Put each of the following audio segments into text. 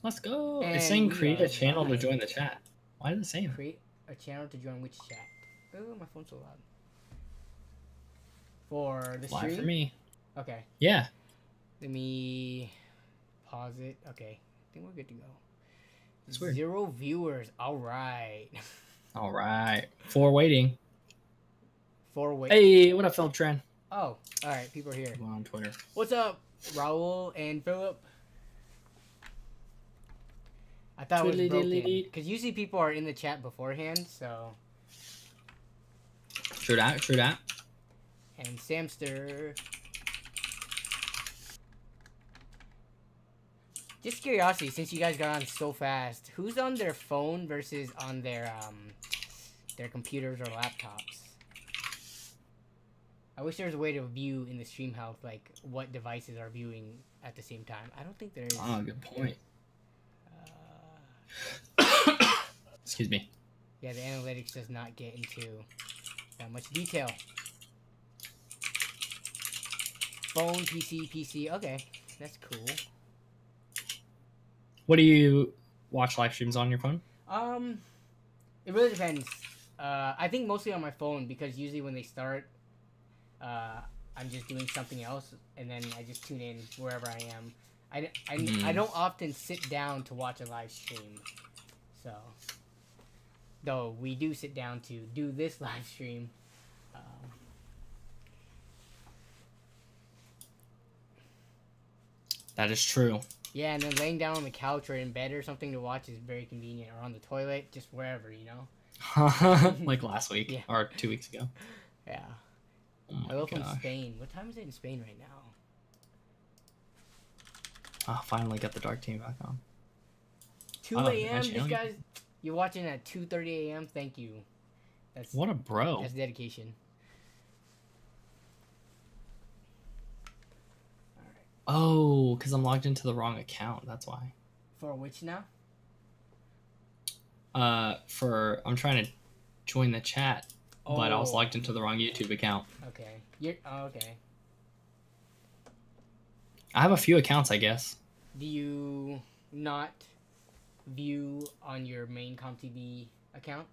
Let's go. And It's saying we create are a channel to live. join the chat. Why is it saying? Create a channel to join which chat? Oh, my phone's so loud. For the Live stream? for me. Okay. Yeah. Let me pause it. Okay. I think we're good to go. It's weird. 0 viewers. All right. All right. 4 waiting. 4 wait. Hey, what up, Philip Tran? Oh, all right. People are here. Go on Twitter. What's up, Raul and Philip? I thought it was broken. Because usually people are in the chat beforehand, so. True that. True that. And Samster. Just curiosity, since you guys got on so fast, who's on their phone versus on their computers or laptops? I wish there was a way to view in the stream health like what devices are viewing at the same time. I don't think there is. Oh, good point. Excuse me. Yeah, the analytics does not get into that much detail. Phone, PC. Okay, that's cool. What do you watch live streams on your phone? It really depends. I think mostly on my phone because usually when they start, I'm just doing something else and then I just tune in wherever I am. I don't often sit down to watch a live stream, so though we do sit down to do this live stream. That is true. Yeah, and then laying down on the couch or in bed or something to watch is very convenient, or on the toilet, just wherever, you know? Like last week, yeah. Or 2 weeks ago. Yeah. Oh Hello from Spain. What time is it in Spain right now? Oh, finally got the dark team back on. 2 a.m. These guys, you're watching at 2:30 a.m. Thank you. That's what a bro. That's dedication. Oh, because I'm logged into the wrong account. That's why. For which now? I'm trying to join the chat, but I was logged into the wrong YouTube account. Okay. Okay. I have a few accounts, I guess. Do you not view on your main ComTV account?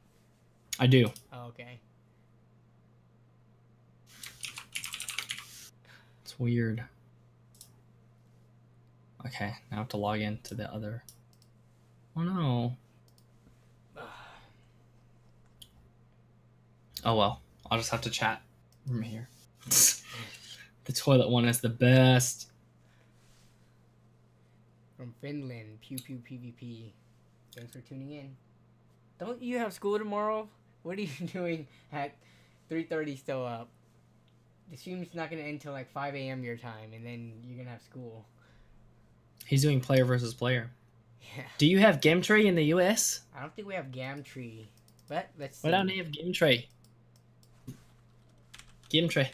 I do. Oh, okay. It's weird. Okay, now I have to log into the other. Oh no. Oh well, I'll just have to chat from here. The toilet one is the best. From Finland, Pew Pew PvP. Thanks for tuning in. Don't you have school tomorrow? What are you doing at 3:30 still up? The stream's not gonna end till like 5 a.m. your time, and then you're gonna have school. He's doing player versus player. Yeah. Do you have Gametree in the US? I don't think we have Gamtree, but let's see. Why don't we have Gametree? Gametree.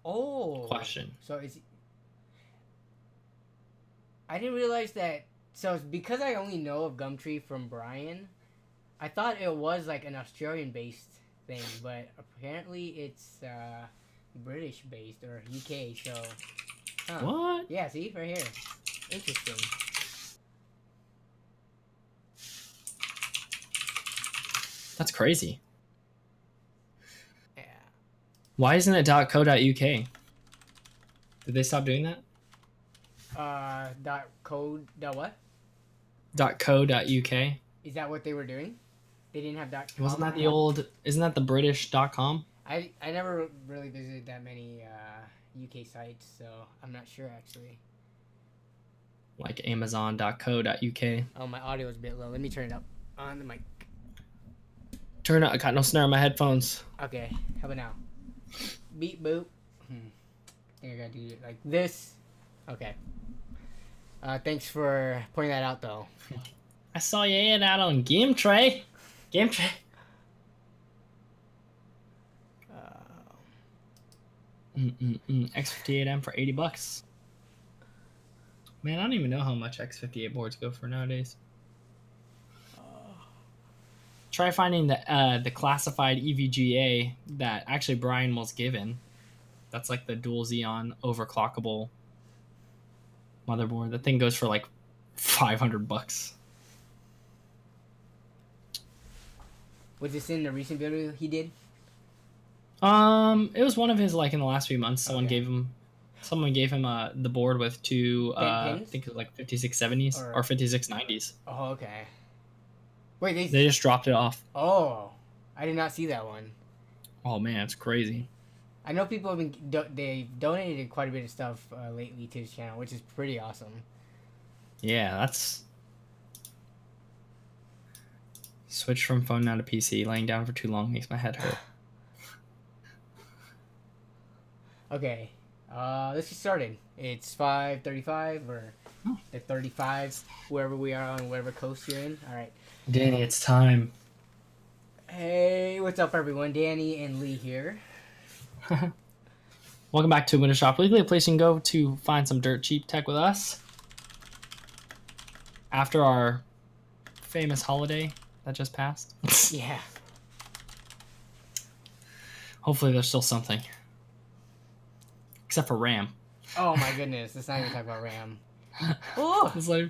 Oh. Question. So is. I didn't realize that. So it's because I only know of Gumtree from Brian, I thought it was like an Australian-based thing, but apparently it's British-based or UK. So. Huh. What? Yeah. See right here. Interesting. That's crazy. Yeah. Why isn't it .co.uk? Did they stop doing that? What? .co.uk. Is that what they were doing? They didn't have .com? Wasn't that the old? Isn't that the British .com? I never really visited that many UK sites, so I'm not sure actually. Like Amazon.co.uk. Oh, my audio is a bit low. Let me turn it up on the mic. Turn up. I got no snare in my headphones. Okay, how about now? Beep boop. I think I gotta do it like this. Okay. Thanks for pointing that out, though. I saw you had that on Gametree. Gametree. X58M for $80. Man, I don't even know how much X58 boards go for nowadays. Try finding the classified EVGA that actually Brian was given. That's like the dual Xeon overclockable motherboard. That thing goes for like $500. Was this in the recent video he did? It was one of his like in the last few months. Someone Okay. gave him the board with two I Pins? think it was like 5670s or 5690s. Oh, okay. Wait, They just dropped it off. Oh, I did not see that one. Oh man, it's crazy. I know people have been they donated quite a bit of stuff lately to his channel, which is pretty awesome. Yeah, that's switch from phone now to PC. Laying down for too long makes my head hurt. Okay, let's get started. It's 5:35 or the 35s, wherever we are on whatever coast you're in. All right. Danny, it's time. Hey, what's up, everyone? Danny and Lee here. Welcome back to Windows Shop Weekly, a place you can go to find some dirt cheap tech with us. After our famous holiday that just passed. Yeah. Hopefully there's still something. Except for RAM. Oh my goodness, let's not even talk about RAM. Oh, It's like,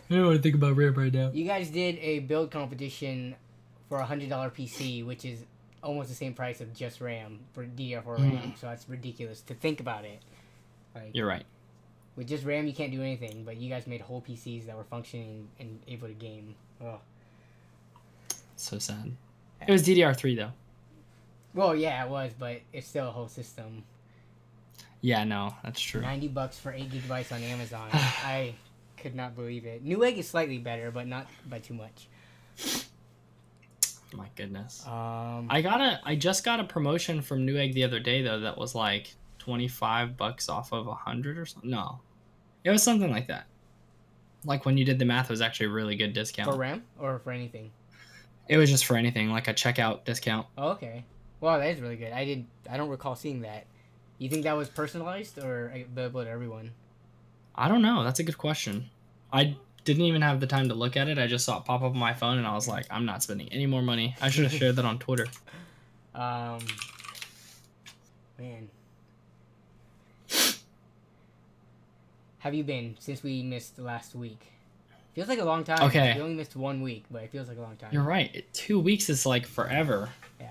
I don't want to think about RAM right now. you guys did a build competition for a $100 PC, which is almost the same price of just RAM for DDR4 RAM. So that's ridiculous to think about it. Like, You're right. with just RAM, you can't do anything, but you guys made whole PCs that were functioning and able to game. Oh. So sad. It was DDR3 though. Well, yeah, it was, but it's still a whole system. Yeah, no, that's true. $90 for 8 gigabytes on Amazon. I could not believe it. Newegg is slightly better, but not by too much. My goodness. Um, I just got a promotion from Newegg the other day though that was like $25 off of 100 or something. No, it was something like that. Like when you did the math, it was actually a really good discount. for RAM or for anything? It was just for anything, like a checkout discount. Oh, okay. Wow, that is really good. I don't recall seeing that. You think that was personalized or available to everyone? I don't know. That's a good question. I didn't even have the time to look at it. I just saw it pop up on my phone, and I was like, I'm not spending any more money. I should have shared that on Twitter. Man. Have you been since we missed last week? Feels like a long time. Okay. We only missed 1 week, but it feels like a long time. You're right. 2 weeks is like forever. Yeah.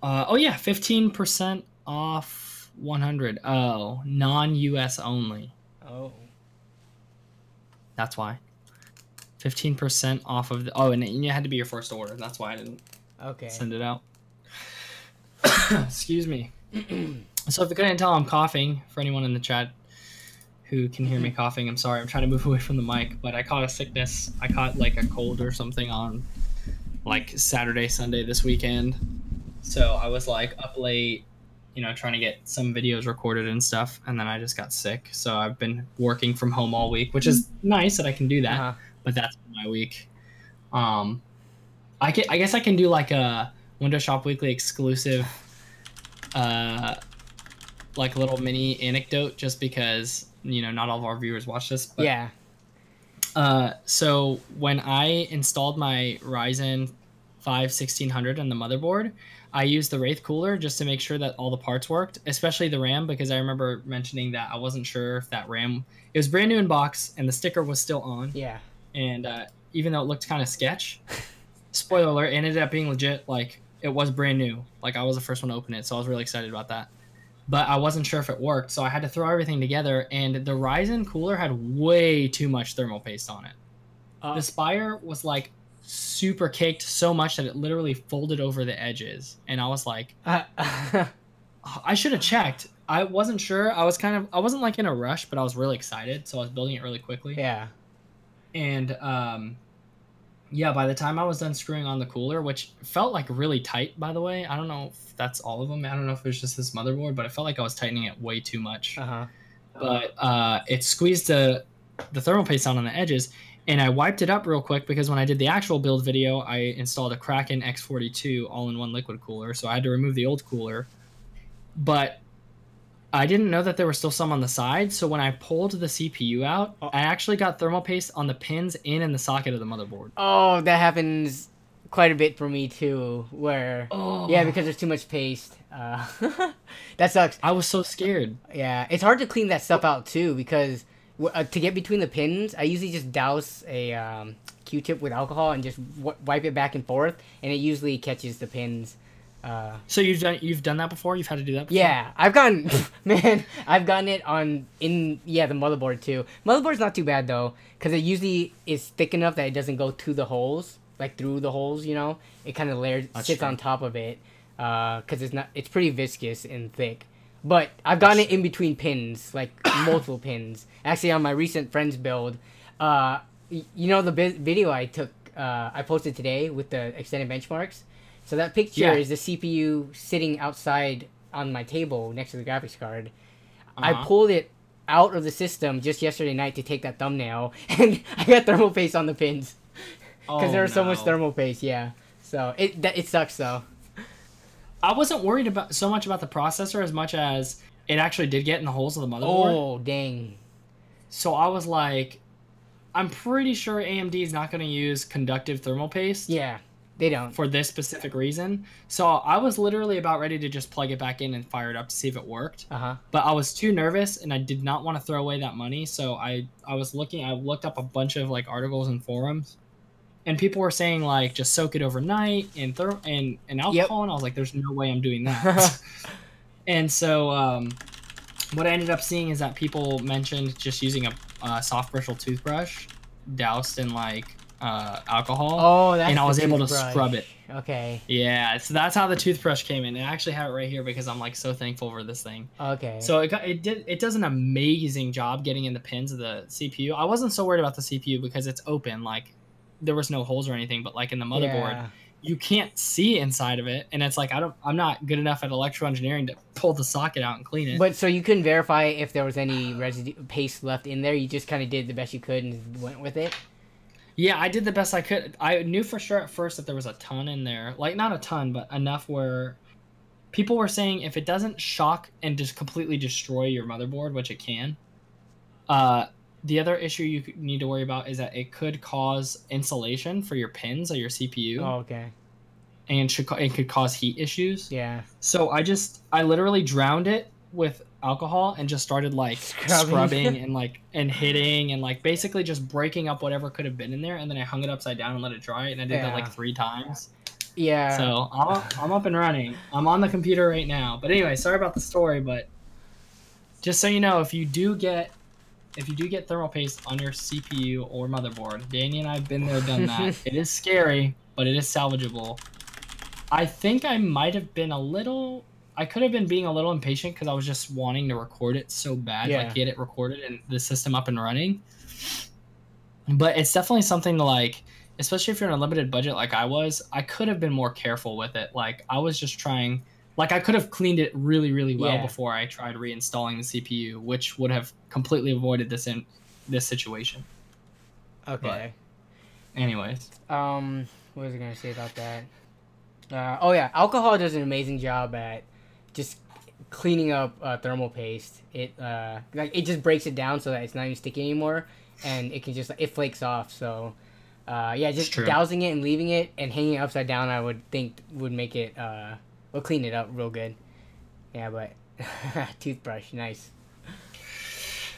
Oh yeah, 15% off 100. Oh, non-US only. Oh. That's why. 15% off of the. Oh, and it had to be your first order. That's why I didn't Okay. send it out. Excuse me. So if you couldn't tell, I'm coughing. For anyone in the chat who can hear me coughing, I'm sorry. I'm trying to move away from the mic, but I caught a sickness. I caught like a cold or something on like Saturday, Sunday this weekend. So I was like up late, trying to get some videos recorded and stuff, and then I just got sick. So I've been working from home all week, which is nice that I can do that. Uh-huh. But that's my week. I guess I can do like a Windows Shop Weekly exclusive, like little mini anecdote, just because not all of our viewers watch this. But, Yeah. So when I installed my Ryzen 5 1600 on the motherboard, I used the Wraith cooler just to make sure that all the parts worked, especially the RAM, because I remember mentioning that I wasn't sure if that RAM, it was brand new in box and the sticker was still on. Yeah. And even though it looked kind of sketch, spoiler alert, it ended up being legit. Like, it was brand new. Like, I was the first one to open it, so I was really excited about that. But I wasn't sure if it worked, so I had to throw everything together, and the Ryzen cooler had way too much thermal paste on it. The Spire was, like, super caked so much that it literally folded over the edges. And I was like, I should have checked. I wasn't sure. I wasn't, like, in a rush, but I was really excited, so I was building it really quickly. Yeah. And yeah, by the time I was done screwing on the cooler, which felt like really tight, by the way, I don't know if that's all of them. I don't know if it was just this motherboard, but it felt like I was tightening it way too much. Uh-huh. But it squeezed the thermal paste out on the edges, and I wiped it up real quick because when I did the actual build video, I installed a Kraken X42 all-in-one liquid cooler, so I had to remove the old cooler. But I didn't know that there were still some on the side, so when I pulled the CPU out, I actually got thermal paste on the pins in the socket of the motherboard. Oh, that happens quite a bit for me too, where yeah, because there's too much paste. That sucks. I was so scared. Yeah, it's hard to clean that stuff out too, because To get between the pins, I usually just douse a Q-tip with alcohol and just wipe it back and forth, and it usually catches the pins. So you've done that before? You've had to do that before? Yeah, I've gotten I've gotten it the motherboard too. Motherboard's not too bad though, because it usually is thick enough that it doesn't go to the holes, like through the holes. You know, it kind of sits on top of it, because it's pretty viscous and thick. But I've gotten it in between pins, like multiple pins. Actually, on my recent friend's build, you know the video I took, I posted today with the extended benchmarks. So that picture is the CPU sitting outside on my table next to the graphics card. I pulled it out of the system just yesterday night to take that thumbnail, and I got thermal paste on the pins because there was so much thermal paste. Yeah, so it sucks though. I wasn't worried so much about the processor as much as it actually did get in the holes of the motherboard. Oh dang! So I was like, I'm pretty sure AMD is not going to use conductive thermal paste. Yeah. They don't. For this specific reason. So I was literally about ready to just plug it back in and fire it up to see if it worked. But I was too nervous and I did not want to throw away that money. So I looked up a bunch of like articles and forums. And people were saying like just soak it overnight in alcohol, and I was like, there's no way I'm doing that. And so what I ended up seeing is that people mentioned just using a soft bristle toothbrush doused in like alcohol. Oh, that's and I was able toothbrush. to scrub it. Okay. Yeah, so that's how the toothbrush came in. I actually have it right here because I'm like so thankful for this thing. Okay. So it does an amazing job getting in the pins of the CPU. I wasn't so worried about the CPU because it's open, like there was no holes or anything, but like in the motherboard, you can't see inside of it, and it's like I'm not good enough at electrical engineering to pull the socket out and clean it. But so you couldn't verify if there was any residue paste left in there. You just kind of did the best you could and went with it. Yeah, I did the best I could. I knew for sure at first that there was a ton in there. Like, not a ton, but enough where people were saying if it doesn't shock and just completely destroy your motherboard, which it can, the other issue you need to worry about is that it could cause insulation for your pins of your CPU. Oh, okay. And it could cause heat issues. Yeah. So I literally drowned it with alcohol and just started like scrubbing and hitting and like basically just breaking up whatever could have been in there, and then I hung it upside down and let it dry, and I did that like 3 times. Yeah. So I'm up and running. I'm on the computer right now. But anyway, sorry about the story, but just so you know, if you do get thermal paste on your CPU or motherboard, Danny and I have been there, done that. It is scary, but it is salvageable. I think I might have been I could have been being a little impatient because I was just wanting to record it so bad, like get it recorded and the system up and running. But it's definitely something to like, especially if you're in a limited budget like I was, I could have been more careful with it. Like I was just trying, like I could have cleaned it really, really well before I tried reinstalling the CPU, which would have completely avoided this situation. Okay. But anyways. What was I gonna say about that? Alcohol does an amazing job at just cleaning up thermal paste. It it just breaks it down so that it's not even sticky anymore, and it can it flakes off. So just dousing it and leaving it and hanging it upside down, I would think would make it will clean it up real good. Yeah, but toothbrush, nice.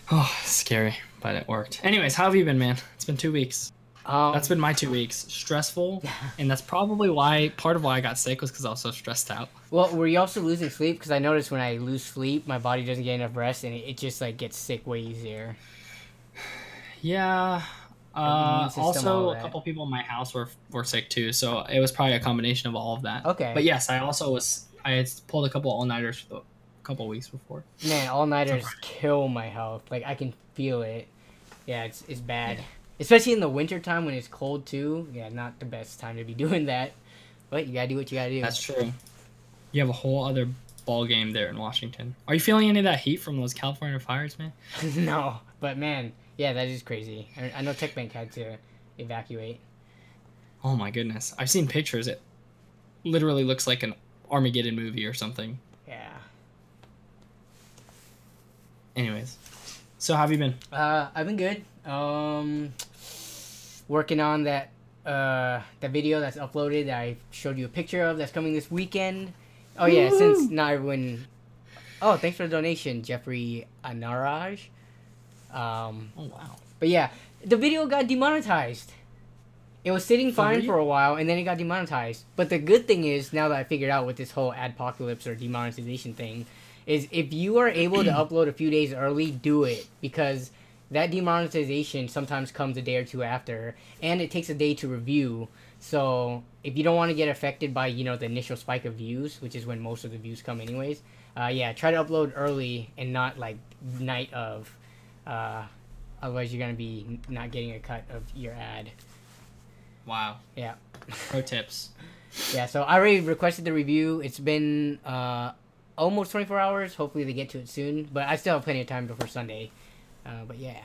Oh, scary, but it worked. Anyways, how have you been, man? It's been 2 weeks. That's been my 2 weeks. Stressful, and that's probably part of why I got sick was because I was so stressed out. Well, were you also losing sleep? Because I noticed when I lose sleep, my body doesn't get enough rest, and it just like gets sick way easier. Yeah. Also, a couple people in my house were sick too, so it was probably a combination of all of that. Okay. But yes, I had pulled a couple all-nighters for a couple weeks before. Man, all-nighters kill my health. Like I can feel it. Yeah, it's bad. Yeah. Especially in the wintertime when it's cold too. Yeah, not the best time to be doing that. But you gotta do what you gotta do. That's true. You have a whole other ball game there in Washington. Are you feeling any of that heat from those California fires, man? No, but man, yeah, that is crazy. I know Tech Bank had to evacuate. Oh my goodness. I've seen pictures. It literally looks like an Armageddon movie or something. Yeah. Anyways. So how have you been? I've been good. Working on that video that's uploaded that I showed you a picture of that's coming this weekend. Oh yeah, since not everyone. Oh, thanks for the donation, Jeffrey Anaraj. Oh wow. But yeah, the video got demonetized. It was sitting fine real? for a while, and then it got demonetized. But the good thing is, now that I figured out with this whole adpocalypse or demonetization thing, is if you are able to upload a few days early, do it. Because that demonetization sometimes comes a day or two after, and it takes a day to review. So if you don't want to get affected by, you know, the initial spike of views, which is when most of the views come anyways, yeah, try to upload early and not, like, night of. Otherwise, you're going to be not getting a cut of your ad. Wow. Yeah. Pro tips. Yeah, so I already requested the review. It's been almost 24 hours. Hopefully they get to it soon. But I still have plenty of time before Sunday. But yeah.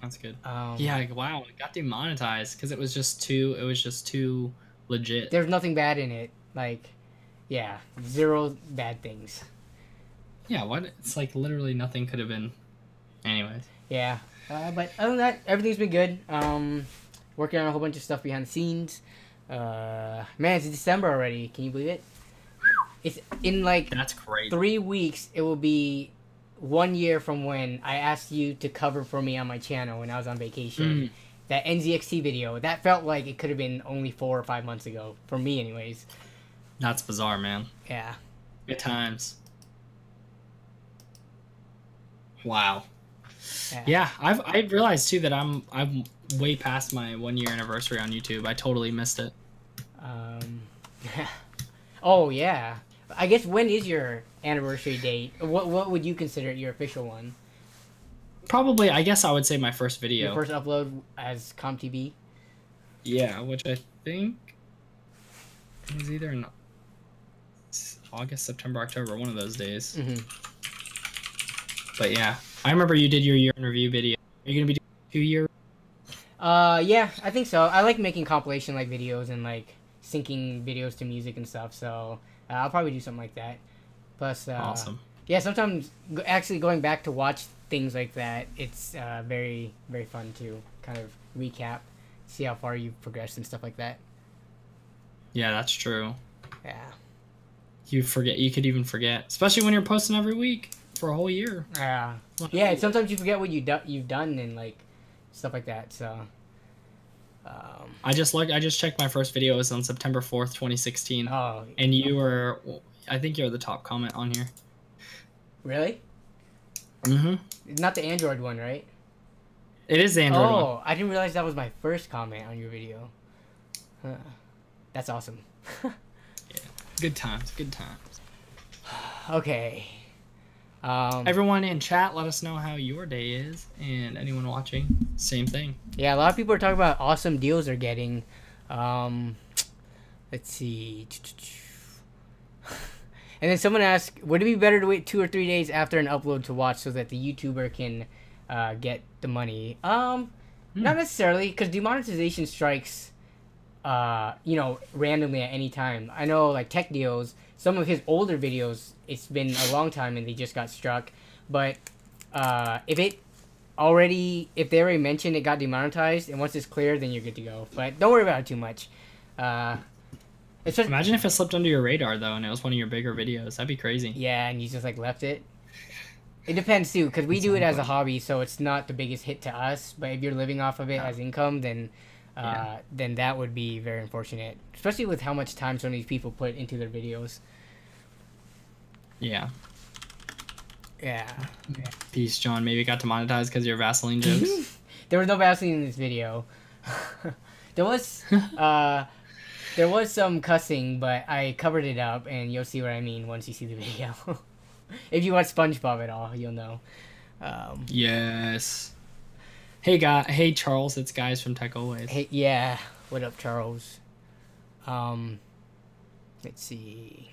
That's good. Yeah, wow, it got demonetized because it was just too legit. There's nothing bad in it. Like, yeah, zero bad things. Yeah, what? It's like literally nothing could have been. Anyways. Yeah. But other than that, everything's been good. Working on a whole bunch of stuff behind the scenes. Man, it's December already. Can you believe it? It's in like That's crazy. 3 weeks. It will be 1 year from when I asked you to cover for me on my channel when I was on vacation. That NZXT video. That felt like it could have been only 4 or 5 months ago for me, anyways. That's bizarre, man. Yeah. Good times. Wow. Yeah, I've realized too that I'm way past my 1 year anniversary on YouTube. I totally missed it. Oh yeah. I guess when is your anniversary date? What would you consider your official one? Probably, I guess I would say my first video. Your first upload as ComTV? Yeah, which I think is either in August, September, October, one of those days. But yeah, I remember you did your year in review video. Are you gonna be doing 2 year? Yeah, I think so. I like making compilation like videos and like syncing videos to music and stuff. So I'll probably do something like that. Plus, Awesome. Yeah, sometimes actually going back to watch things like that, it's very very fun to kind of recap, see how far you've progressed and stuff like that. Yeah, that's true. Yeah. You could even forget, especially when you're posting every week for a whole year. Yeah. Yeah. Sometimes you forget what you've done and like stuff like that. So. I just checked my first video. It was on September 4th, 2016. Oh. And you were, I think you're the top comment on here. Really? Not the Android one, right? It is the Android one. Oh, I didn't realize that was my first comment on your video. That's awesome. Yeah. Good times. Good times. Okay. Everyone in chat, let us know how your day is, and anyone watching, same thing. Yeah, a lot of people are talking about awesome deals they're getting. Let's see. And then someone asked, would it be better to wait 2 or 3 days after an upload to watch so that the YouTuber can get the money? Not necessarily, because demonetization strikes, randomly at any time. I know, like, Tech Deals, some of his older videos, it's been a long time and they just got struck. But if they already mentioned it got demonetized, and once it's clear, then you're good to go. But don't worry about it too much. Imagine if it slipped under your radar, though, and it was one of your bigger videos. That'd be crazy. Yeah, and you just, like, left it. It depends, too, because we do it as a hobby, so it's not the biggest hit to us. But if you're living off of it as income, then that would be very unfortunate. Especially with how much time some of these people put into their videos. Yeah. Yeah. Peace, John. Maybe it got demonetized because of your Vaseline jokes. There was no Vaseline in this video. There was some cussing, but I covered it up, and you'll see what I mean once you see the video. If you watch SpongeBob at all, you'll know. Yes. Hey Charles, it's Guys from Tech Always. Hey, yeah. What up, Charles? Let's see.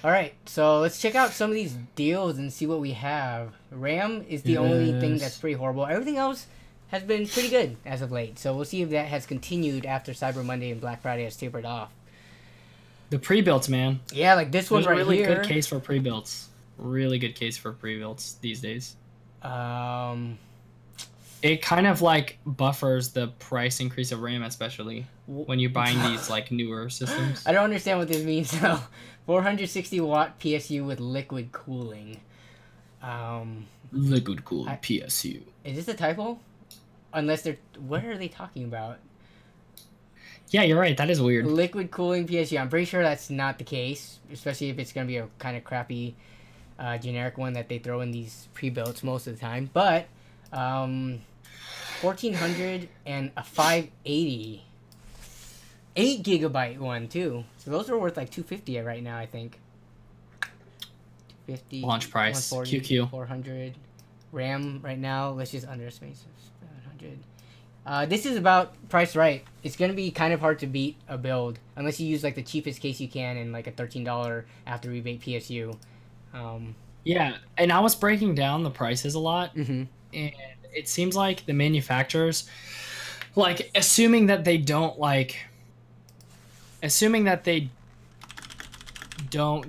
All right, so let's check out some of these deals and see what we have. RAM is the only thing that's pretty horrible. Everything else has been pretty good as of late. So we'll see if that has continued after Cyber Monday and Black Friday has tapered off. The pre-builts, man. Yeah, like this one right really here. Really good case for pre-builts. Really good case for pre-builts these days. It kind of like buffers the price increase of RAM, especially when you're buying these like newer systems. I don't understand what this means though. 460 watt PSU with liquid cooling. Liquid cooled I- PSU. Is this a typo? Unless they're, what are they talking about? Yeah, you're right. That is weird. Liquid cooling PSU. I'm pretty sure that's not the case, especially if it's gonna be a kind of crappy, generic one that they throw in these pre-builts most of the time. But, 1400 and a 580, 8 GB one too. So those are worth like 250 right now, I think. 250. Launch price, 140, QQ. 400. RAM right now. Let's just underestimate 700. This is about priced right. It's gonna be kind of hard to beat a build unless you use like the cheapest case you can and like a $13 after rebate PSU. Yeah, and I was breaking down the prices a lot, Mhm. and it seems like the manufacturers, like, assuming that they don't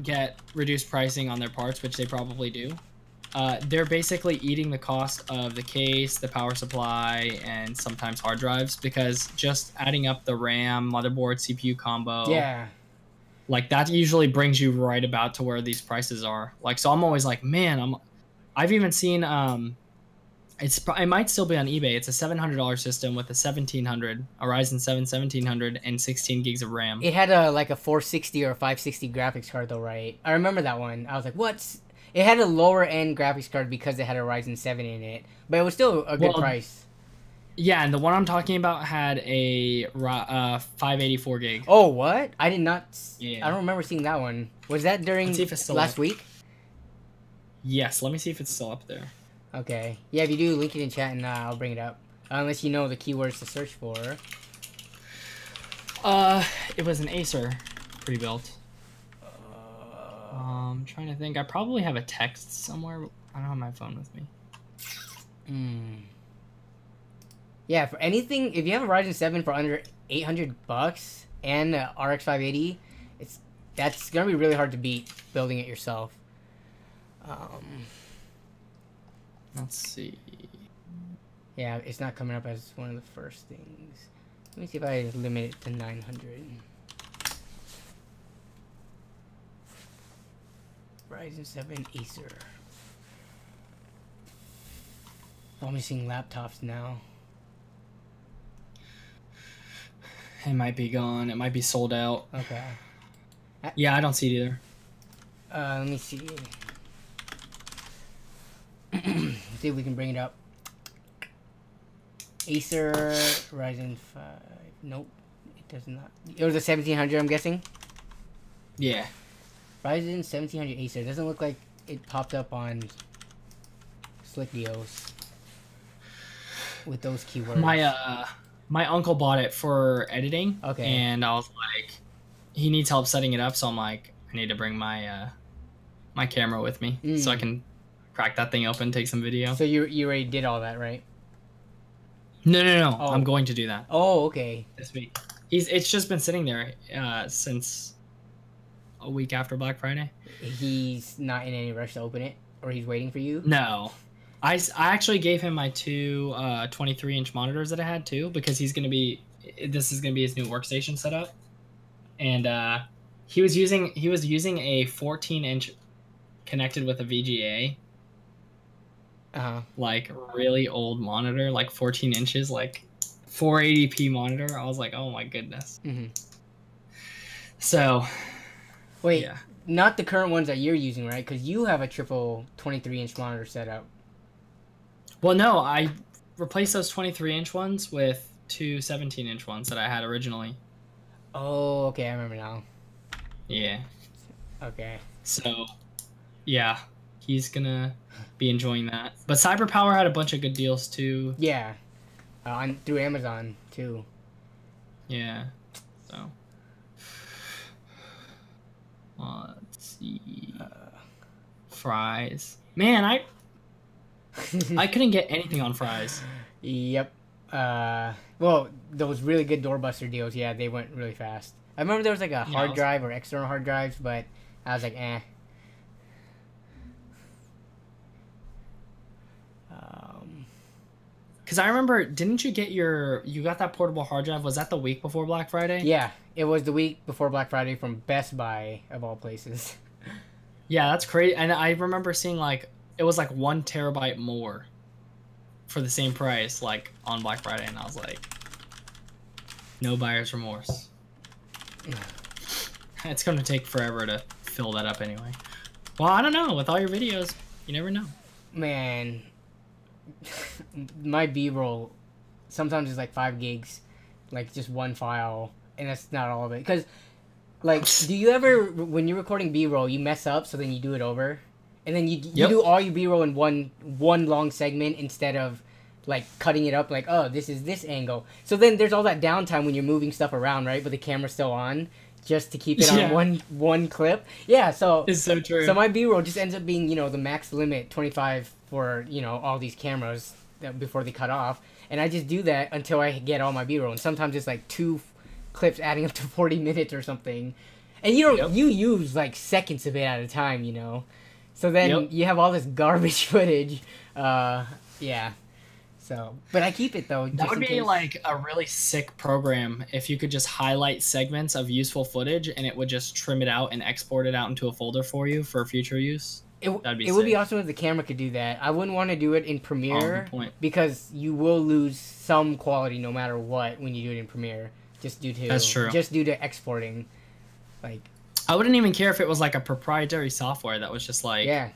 get reduced pricing on their parts, which they probably do. They're basically eating the cost of the case, the power supply, and sometimes hard drives, because just adding up the RAM, motherboard, CPU combo, Yeah. like that usually brings you right about to where these prices are. Like, so I'm always like, man, I've even seen it might still be on eBay. It's a $700 system with a 1700, a Ryzen 7 1700, and 16 gigs of RAM. It had a 460 or 560 graphics card though, right? I remember that one. I was like, "What's?" It had a lower end graphics card because it had a Ryzen 7 in it, but it was still a good price. Yeah, and the one I'm talking about had a 584 gig. Oh, what? I did not. Yeah. I don't remember seeing that one. Was that during Let's see if it's still last up. week? Yes, let me see if it's still up there. Okay. Yeah, if you do, link it in chat and I'll bring it up. Unless you know the keywords to search for. It was an Acer pre-built. I'm trying to think. I probably have a text somewhere. I don't have my phone with me. Yeah, for anything, if you have a Ryzen 7 for under $800 and a RX 580, that's gonna be really hard to beat building it yourself. Let's see. Yeah, it's not coming up as one of the first things. Let me see if I limit it to 900. Ryzen 7 Acer. I'm missing laptops now. It might be gone. It might be sold out. Okay. Yeah, I don't see it either. Let me see. See if we can bring it up. Acer Ryzen 5. Nope, it does not. It was a 1700, I'm guessing. Yeah. Ryzen 1700 Acer. Doesn't look like it popped up on Slickdeos with those keywords. My uncle bought it for editing. Okay. And I was like, he needs help setting it up, so I'm like, I need to bring my my camera with me so I can crack that thing open, take some video. So you already did all that, right? No. Oh. I'm going to do that Oh, okay. this week. It's just been sitting there since a week after Black Friday. He's not in any rush to open it, or he's waiting for you? No. I actually gave him my two 23-inch monitors that I had too, because this is gonna be his new workstation setup, and he was using a 14-inch connected with a VGA, like really old monitor, like 14 inches, like 480p monitor. I was like, oh my goodness. So, wait, yeah. Not the current ones that you're using, right? Because you have a triple 23-inch monitor setup. Well, no, I replaced those 23-inch ones with two 17-inch ones that I had originally. Oh, okay, I remember now. Yeah. Okay. So, yeah, he's gonna be enjoying that. But CyberPower had a bunch of good deals too. Yeah, through Amazon too. Yeah. So, let's see. Fries. Man, I couldn't get anything on Fries. Yep. Well, those really good doorbuster deals, yeah, they went really fast. I remember there was like a hard drive or external hard drives, but I was like, eh. Because I remember, didn't you get you got that portable hard drive? Was that the week before Black Friday? Yeah, it was the week before Black Friday from Best Buy, of all places. Yeah, that's crazy. And I remember seeing like it was like 1 terabyte more for the same price, like on Black Friday, and I was like, no buyer's remorse. It's going to take forever to fill that up anyway. Well, I don't know. With all your videos, you never know. Man, my B-roll sometimes is like 5 gigs, like just one file, and that's not all of it. Because, like, do you ever, when you're recording B-roll, you mess up, so then you do it over? And then you do all your B-roll in one long segment instead of, like, cutting it up, like, oh, this is this angle. So then there's all that downtime when you're moving stuff around, right? But the camera's still on, just to keep it on one clip. Yeah, so... It's so true. So my B-roll just ends up being, the max limit, 25 for, all these cameras before they cut off. And I just do that until I get all my B-roll. And sometimes it's, like, 2 clips adding up to 40 minutes or something. And you use, like, seconds of it at a time, So then you have all this garbage footage. Yeah. So, but I keep it though. That would be like a really sick program if you could just highlight segments of useful footage and it would just trim it out and export it out into a folder for you for future use. That'd be sick. Would be awesome if the camera could do that. I wouldn't want to do it in Premiere because you will lose some quality no matter what when you do it in Premiere, just due to exporting. Like, I wouldn't even care if it was like a proprietary software that was just like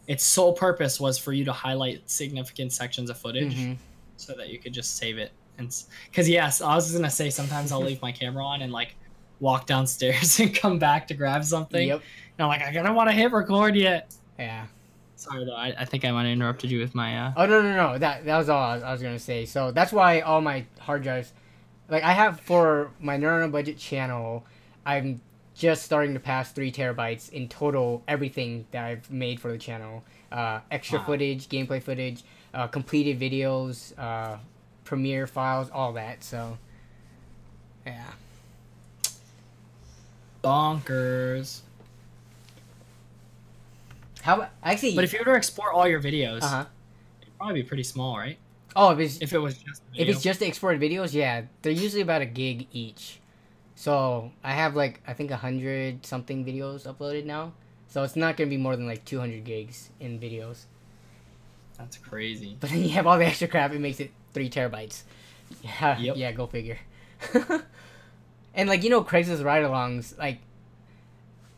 its sole purpose was for you to highlight significant sections of footage so that you could just save it. And because I was gonna say sometimes I'll leave my camera on and like walk downstairs and come back to grab something. And I'm like, I don't want to hit record yet. Yeah. Sorry though, I think I might have interrupted you with my. Oh no! That was all I was gonna say. So that's why all my hard drives, like I have for my Nerd on a Budget channel, I'm just starting to pass 3 terabytes in total, everything that I've made for the channel. Extra footage, gameplay footage, completed videos, Premiere files, all that. So, yeah. Bonkers. But if you were to export all your videos, it'd probably be pretty small, right? Oh, if it was just video. If it's just the exported videos, yeah, they're usually about a gig each. So I have like I think 100 something videos uploaded now. So it's not gonna be more than like 200 gigs in videos. That's crazy. But then you have all the extra crap. It makes it 3 terabytes. Yeah, go figure. And like Craigslist ride-alongs, like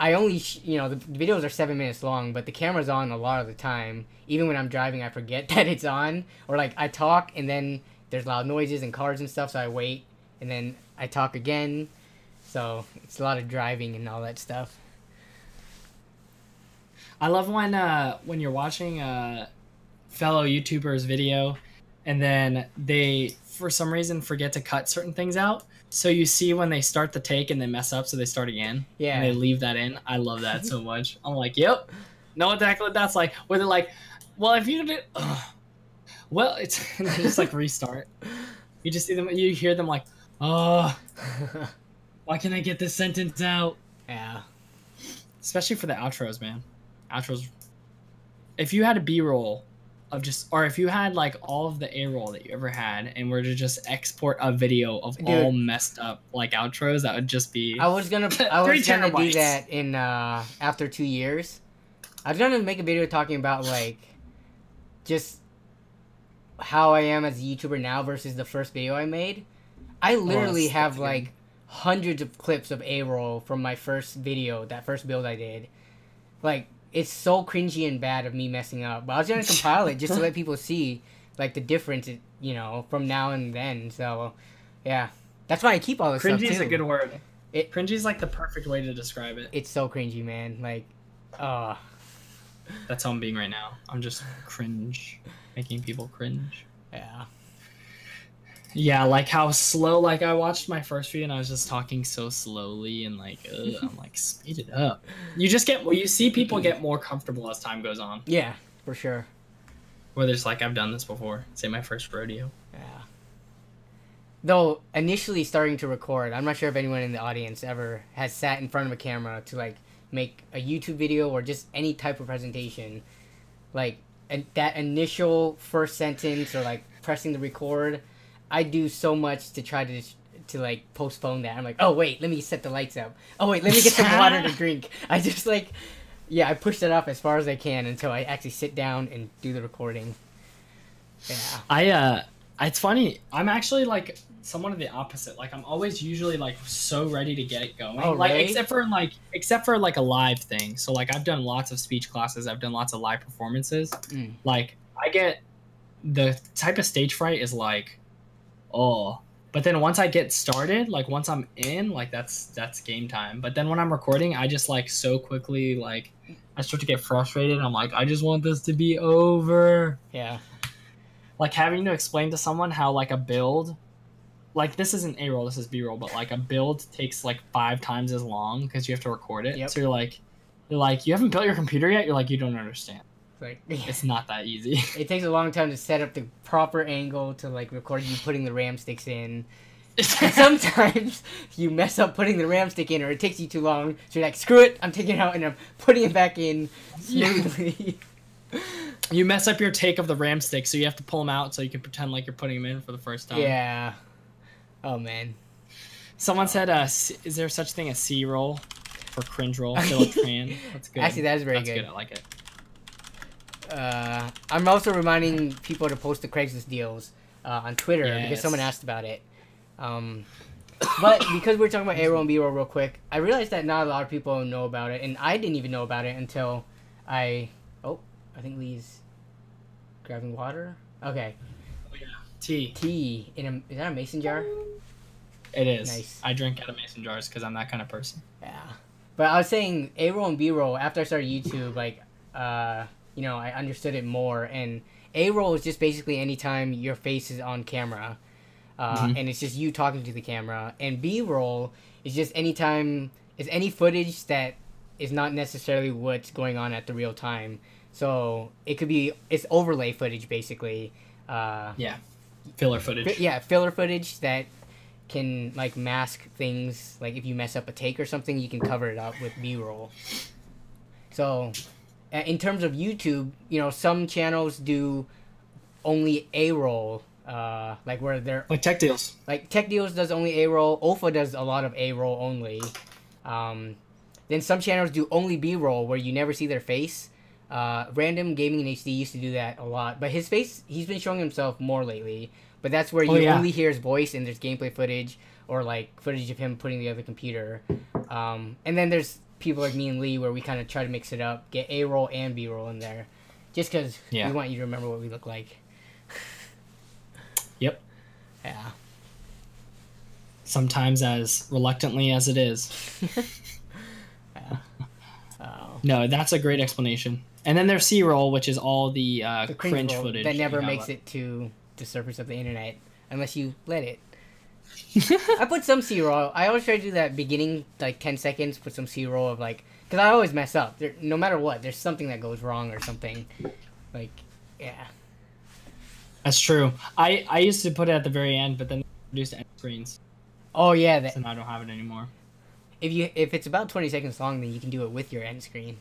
I only the videos are 7 minutes long, but the camera's on a lot of the time. Even when I'm driving, I forget that it's on, or like I talk and then there's loud noises and cars and stuff, so I wait and then I talk again. So it's a lot of driving and all that stuff. I love when you're watching a fellow YouTuber's video and then they, for some reason, forget to cut certain things out. So you see when they start the take and they mess up, so they start again. Yeah. And they leave that in. I love that so much. I'm like, yep. Know exactly what that's like. Where they're like, well, if you did, well, it's they just like restart. You just see them. You hear them like, oh. Why can't I get this sentence out? Yeah. Especially for the outros, man. Outros. If you had a B-roll of or if you had like all of the A-roll that you ever had and were to just export a video of all messed up like outros, that would just be. I was gonna do that in after 2 years. I was gonna make a video talking about like just how I am as a YouTuber now versus the first video I made. I literally have like hundreds of clips of A-roll from my first video, that first build I did. Like, it's so cringy and bad of me messing up. But I was gonna compile it just to let people see, like, the difference, from now and then. So, yeah. That's why I keep all this stuff, too. Cringy is a good word. Cringy is, like, the perfect way to describe it. It's so cringy, man. Like, That's how I'm being right now. I'm just cringe. Making people cringe. Yeah. Yeah, like how slow, like I watched my first video and I was just talking so slowly and like, I'm like, speed it up. You see people get more comfortable as time goes on. Yeah, for sure. Where there's like, I've done this before. Say my first rodeo. Yeah. Though, initially starting to record, I'm not sure if anyone in the audience ever has sat in front of a camera to like make a YouTube video or just any type of presentation. Like, that initial first sentence or like pressing the record, I do so much to try to like postpone that. I'm like, oh wait, let me set the lights up. Oh wait, let me get some water to drink. I just like, Yeah, I push that up as far as I can until I actually sit down and do the recording. Yeah. It's funny. I'm actually like somewhat of the opposite. Like I'm always usually like so ready to get it going. Oh, like really? except for like a live thing. So like I've done lots of speech classes. I've done lots of live performances. Like I get the type of stage fright is like, oh. But then once I get started, like once I'm in, like that's game time. But then when I'm recording, I just like so quickly like I start to get frustrated. I'm like, I just want this to be over. Yeah. Like having to explain to someone how like a build, like this isn't A roll, this is B roll, but like a build takes like 5 times as long because you have to record it. Yep. So you're like, you haven't built your computer yet. You're like, you don't understand. Like It's not that easy. it takes a long time to set up the proper angle to like record you putting the RAM sticks in. And sometimes you mess up putting the RAM stick in, or it takes you too long. So you're like, screw it, I'm taking it out and I'm putting it back in smoothly. You mess up your take of the RAM stick, so you have to pull them out so you can pretend like you're putting them in for the first time. Yeah. Oh man. Someone said, "Is there such thing as C roll for cringe roll?" Philip Tran. That's good. Actually, that is very That's good. good. I like it. I'm also reminding people to post the Craigslist deals on Twitter because Yes. someone asked about it. But because we're talking about A-roll and B-roll real quick, I realized that not a lot of people know about it, and I didn't even know about it until I think Lee's grabbing water. Okay. Tea is that a mason jar? It is. Nice. I drink out of mason jars because I'm that kind of person. Yeah. But I was saying A-roll and B-roll, after I started YouTube, like, you know, I understood it more. And A-roll is just basically anytime your face is on camera, and it's just you talking to the camera. And B-roll is just anytime, it's any footage that is not necessarily what's going on at the real time. So it could be, it's overlay footage, basically. Yeah. Filler footage. Yeah, filler footage that can like mask things. Like if you mess up a take or something, you can cover it up with B-roll. So in terms of YouTube, you know, some channels do only A-roll, like where they're Like Tech Deals. like Tech Deals does only A-roll. Olfa does a lot of A-roll only. Then some channels do only B-roll where you never see their face. Random Gaming in HD used to do that a lot, but his face, he's been showing himself more lately. But that's where you only hear his voice and there's gameplay footage or like footage of him putting the other computer. And then there's people like me and Lee where we kind of try to mix it up, get A-roll and B-roll in there, just because we want you to remember what we look like. Yep. Yeah. Sometimes as reluctantly as it is. Yeah. No, that's a great explanation. And then there's C-roll, which is all the cringe roll footage that never makes it to the surface of the internet unless you let it. I put some C-roll. I always try to do that beginning, like 10 seconds, put some C-roll of like, because I always mess up. No matter what, there's something that goes wrong or something. Like, yeah. That's true. I used to put it at the very end, but then introduced end screens. Oh yeah, So now I don't have it anymore. if it's about 20 seconds long, then you can do it with your end screen.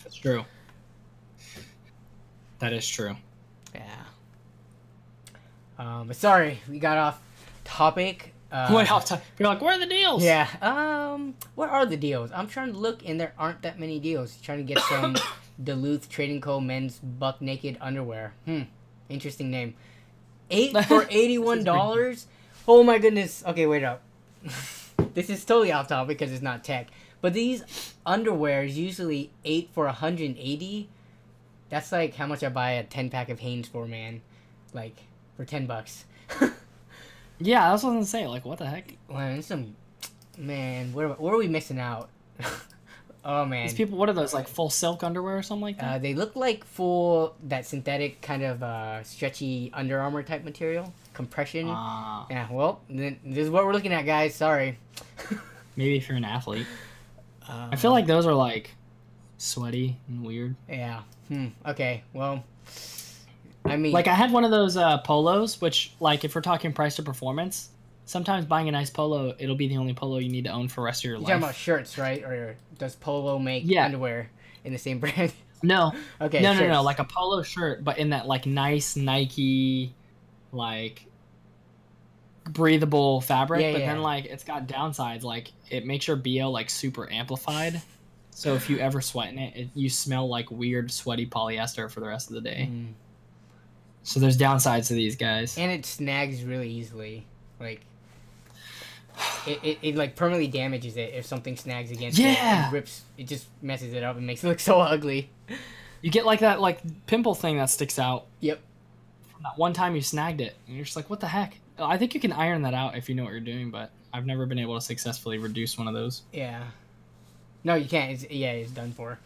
That's true. That is true. Yeah. But sorry, we got off topic. You're like, where are the deals? Yeah. What are the deals? I'm trying to look, and there aren't that many deals. Trying to get some Duluth Trading Co. men's buck naked underwear. Interesting name. 8 for $81. Oh my goodness. Okay, wait up. This is totally off topic because it's not tech. But these underwear is usually 8 for $180. That's like how much I buy a 10-pack of Hanes for, man. Like, for $10. Yeah, I was going to say, like, what the heck? Man, where are we missing out? Oh, man. These people, what are those, like full silk underwear or something like that? They look like full, that synthetic kind of stretchy Under Armour type material. Compression. Yeah, well, this is what we're looking at, guys. Sorry. Maybe if you're an athlete. I feel like those are, like, sweaty and weird. Yeah. Okay, well, I mean... Like, I had one of those polos, which, like, if we're talking price to performance, sometimes buying a nice polo, it'll be the only polo you need to own for the rest of your life. You're talking about shirts, right? Or does Polo make underwear in the same brand? No. Okay, No. Like a polo shirt, but in that, like, nice Nike, like, breathable fabric. But then, like, it's got downsides. Like, it makes your BO, like, super amplified. So if you ever sweat in it, you smell like weird, sweaty polyester for the rest of the day. Mm. So there's downsides to these guys. And it snags really easily. Like, it like permanently damages it if something snags against it. Yeah. It rips. It just messes it up and makes it look so ugly. You get like that like pimple thing that sticks out. Yep. From that one time you snagged it, and you're just like, what the heck? I think you can iron that out if you know what you're doing, but I've never been able to successfully reduce one of those. Yeah. No, you can't. It's done for.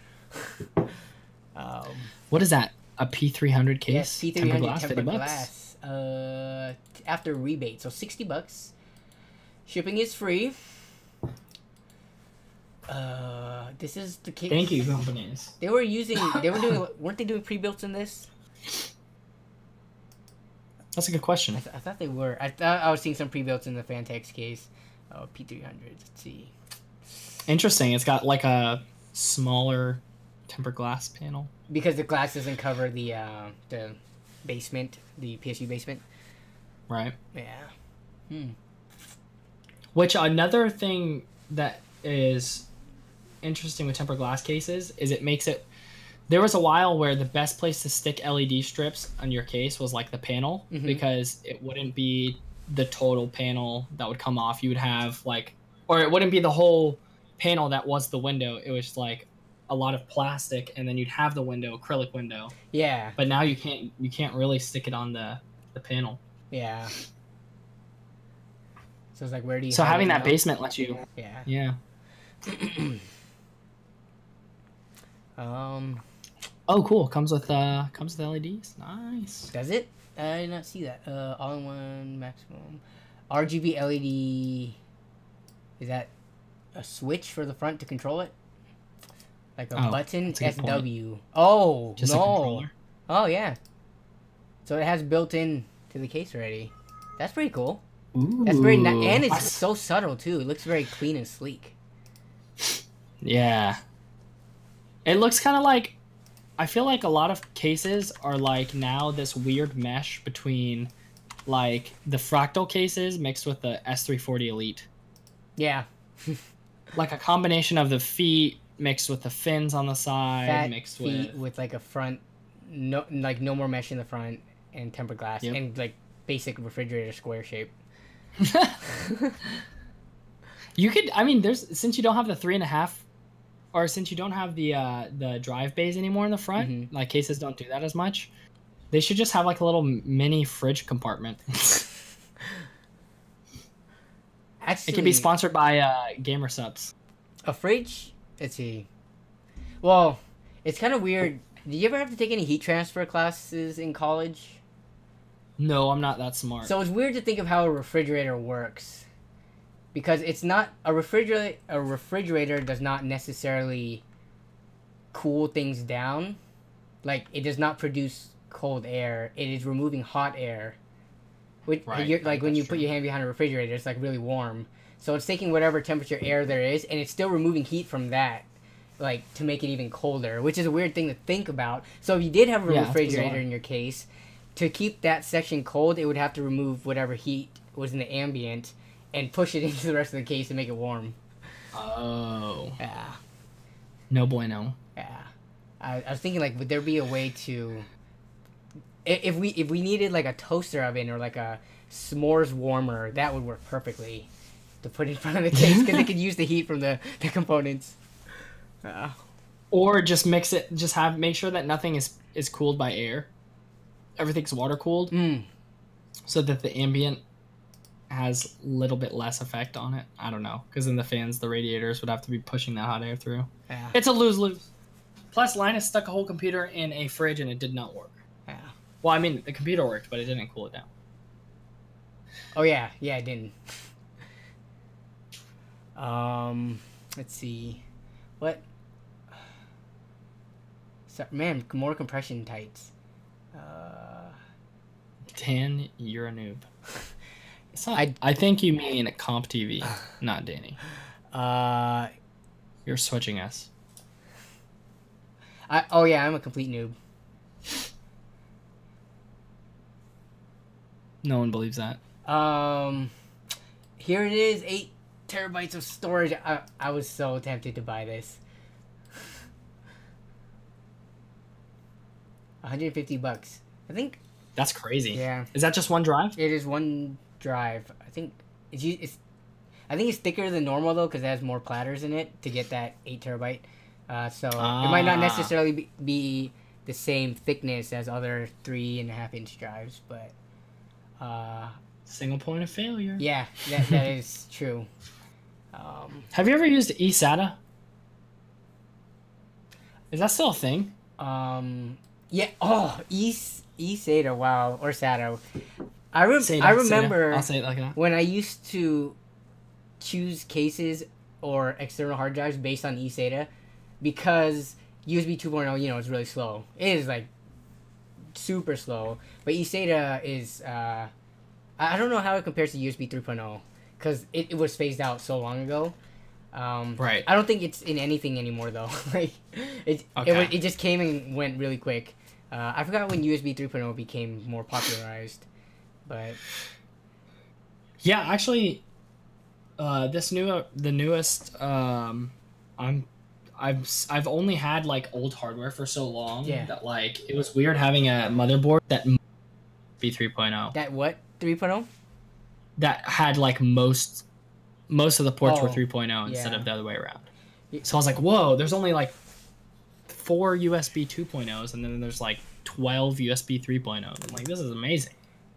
What is that? A P300 case? Yes, P300 tempered glass, tempered $50? glass. After rebate, so $60. Shipping is free. This is the case. Thank you, companies. They were doing, weren't they doing pre-builts in this? That's a good question. I thought they were. I thought I was seeing some pre-builts in the Fantex case. Oh, P300. Let's see. Interesting. It's got like a smaller tempered glass panel. Because the glass doesn't cover the basement, the PSU basement. Right. Yeah. Which another thing that is interesting with tempered glass cases is it makes it. There was a while where the best place to stick LED strips on your case was like the panel, because it wouldn't be the total panel that would come off. You would have like, or it wouldn't be the whole panel that was the window. It was like a lot of plastic, and then you'd have the window, acrylic window. Yeah. But now you can't really stick it on the panel. Yeah. So it's like, where do you? So hide having it that now? basement lets you. Yeah. Yeah. Oh, cool. Comes with LEDs. Nice. does it? I did not see that. All-in-one maximum RGB LED. Is that a switch for the front to control it? Like a button that's a good point. SW. Oh, Just a no. controller. Oh, yeah. So it has built in to the case already. That's pretty cool. Ooh. That's very nice. And it's so subtle, too. It looks very clean and sleek. Yeah. It looks kind of like. I feel like a lot of cases are like now this weird mesh between like the Fractal cases mixed with the S340 Elite. Yeah. Like a combination of the feet mixed with the fins on the side, Fat mixed feet with like a front, no more mesh in the front, and tempered glass, and like basic refrigerator square shape. You could, I mean, since you don't have the 3.5, or since you don't have the drive bays anymore in the front, like cases don't do that as much. They should just have like a little mini fridge compartment. Actually, It could be sponsored by Gamer Subs. A fridge? Let's see. Well, it's kind of weird. Did you ever have to take any heat transfer classes in college? No, I'm not that smart. So it's weird to think of how a refrigerator works, because it's not a refrigerator. A refrigerator does not necessarily cool things down. Like, it does not produce cold air. It is removing hot air. Which, Right, like when you that's put true. your hand behind a refrigerator, it's like really warm. So it's taking whatever temperature air there is, and it's still removing heat from that, like, to make it even colder, which is a weird thing to think about. So if you did have a Yeah, it's refrigerator bizarre. in your case, to keep that section cold, it would have to remove whatever heat was in the ambient and push it into the rest of the case to make it warm. Oh. Yeah. No bueno. Yeah. I was thinking, like, would there be a way to... If we needed, like, a toaster oven or, like, a s'mores warmer, that would work perfectly to put in front of the case, because it could use the heat from the components. Or just mix it, make sure that nothing is cooled by air. Everything's water cooled. So that the ambient has a little bit less effect on it. I don't know. Because then the fans, the radiators would have to be pushing that hot air through. Yeah. It's a lose-lose. Plus, Linus stuck a whole computer in a fridge and it did not work. Yeah. Well, I mean, the computer worked, but it didn't cool it down. Oh, yeah. Yeah, it didn't. Let's see. What? So, man, more compression tights. Dan, you're a noob. I think you mean Comp TV, not Danny. You're switching us. Oh yeah, I'm a complete noob. No one believes that. Here it is, 8 terabytes of storage. I was so tempted to buy this. $150. I think. That's crazy. Yeah. Is that just one drive? It is one drive. I think I think it's thicker than normal though, because it has more platters in it to get that 8 TB. So it might not necessarily be the same thickness as other 3.5-inch drives, but single point of failure. Yeah, that is true. Have you ever used eSATA? Is that still a thing? Yeah. Oh, eSATA. Wow, or SATA. I remember. I'll say it like that. When I used to choose cases or external hard drives based on eSATA, because USB 2.0, is really slow. It is like super slow, but eSATA is. I don't know how it compares to USB 3.0 because it was phased out so long ago. Right. I don't think it's in anything anymore though. Like it just came and went really quick. I forgot when USB 3.0 became more popularized, but yeah, actually, the newest I've only had like old hardware for so long that like it was weird having a motherboard that be 3.0. That what 3.0? That had like most of the ports were 3.0 instead of the other way around. So I was like, whoa, there's only like 4 USB 2.0s and then there's like 12 USB 3.0s. I'm like, this is amazing.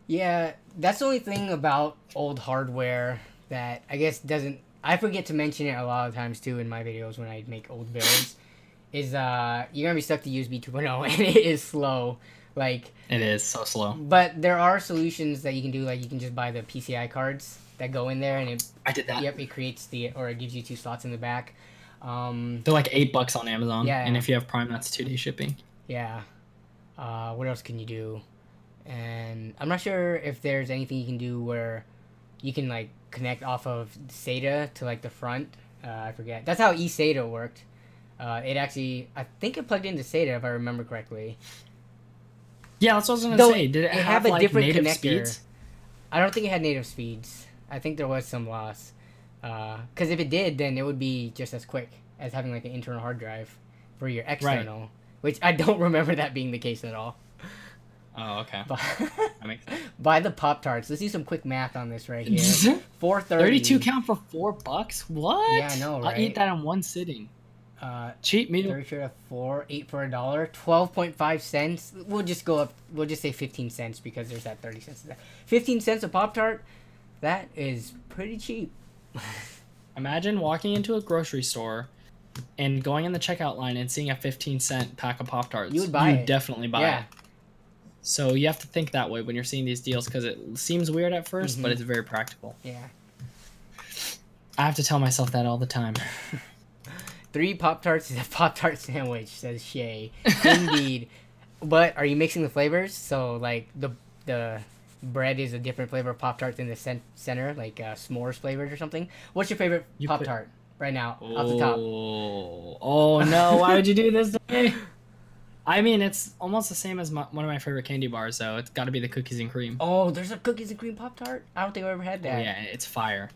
Yeah, that's the only thing about old hardware that I guess doesn't. I forget to mention it a lot of times too in my videos when I make old builds. Is you're gonna be stuck to USB 2.0 and it is slow. Like it is so slow. But there are solutions that you can do. Like you can just buy the PCI cards that go in there, and I did that. Yep, it creates it gives you 2 slots in the back. They're like $8 on Amazon. Yeah. And if you have Prime, that's 2-day shipping. Yeah. What else can you do? And I'm not sure if there's anything you can do where you can like connect off of SATA to like the front. I forget. That's how eSATA worked. It actually, I think it plugged into SATA if I remember correctly. Yeah, that's what I was gonna say. Did it have a like different native connector. speeds? I don't think it had native speeds. I think there was some loss. Because if it did, then it would be just as quick as having like an internal hard drive for your external, which I don't remember that being the case at all. Oh, okay. That makes sense. Buy the Pop-Tarts. Let's do some quick math on this right here. $4.30. 32 count for $4? What? Yeah, I know, right? I'll eat that in one sitting. Cheap meal. 30 of 4, 8 for $1, 12.5 cents. We'll just go up. We'll just say 15 cents because there's that 30 cents. 15 cents a Pop-Tart. That is pretty cheap. Imagine walking into a grocery store and going in the checkout line and seeing a 15-cent pack of Pop-Tarts. You would buy it. You'd definitely buy it. So you have to think that way when you're seeing these deals because it seems weird at 1st, but it's very practical. Yeah. I have to tell myself that all the time. 3 Pop-Tarts is a Pop-Tart sandwich, says Shay. Indeed. But are you mixing the flavors? So, like, the bread is a different flavor of Pop-Tarts in the center, like s'mores flavored or something. What's your favorite Pop-Tart right now, off the top? Oh, no. Why would you do this to me? I mean, it's almost the same as one of my favorite candy bars, though. It's got to be the cookies and cream. Oh, there's a cookies and cream Pop-Tart? I don't think I've ever had that. Oh, yeah, it's fire.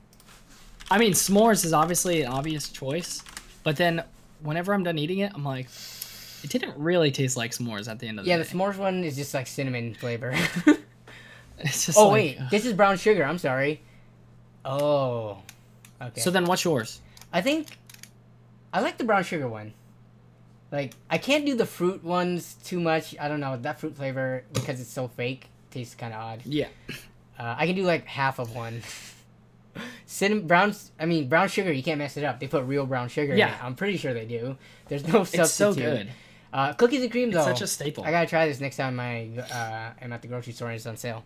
I mean, s'mores is obviously an obvious choice. But then, whenever I'm done eating it, I'm like, it didn't really taste like s'mores at the end of the day. Yeah, the s'mores one is just like cinnamon flavor. It's just wait, this is brown sugar. I'm sorry. Oh, okay. So then, what's yours? I think I like the brown sugar one. Like, I can't do the fruit ones too much. I don't know, that fruit flavor because it's so fake tastes kind of odd. Yeah. I can do like half of one. Brown sugar, you can't mess it up. They put real brown sugar in it. I'm pretty sure they do. There's no substitute. It's so good. Cookies and cream, though. It's such a staple. I gotta try this next time I'm at the grocery store and it's on sale.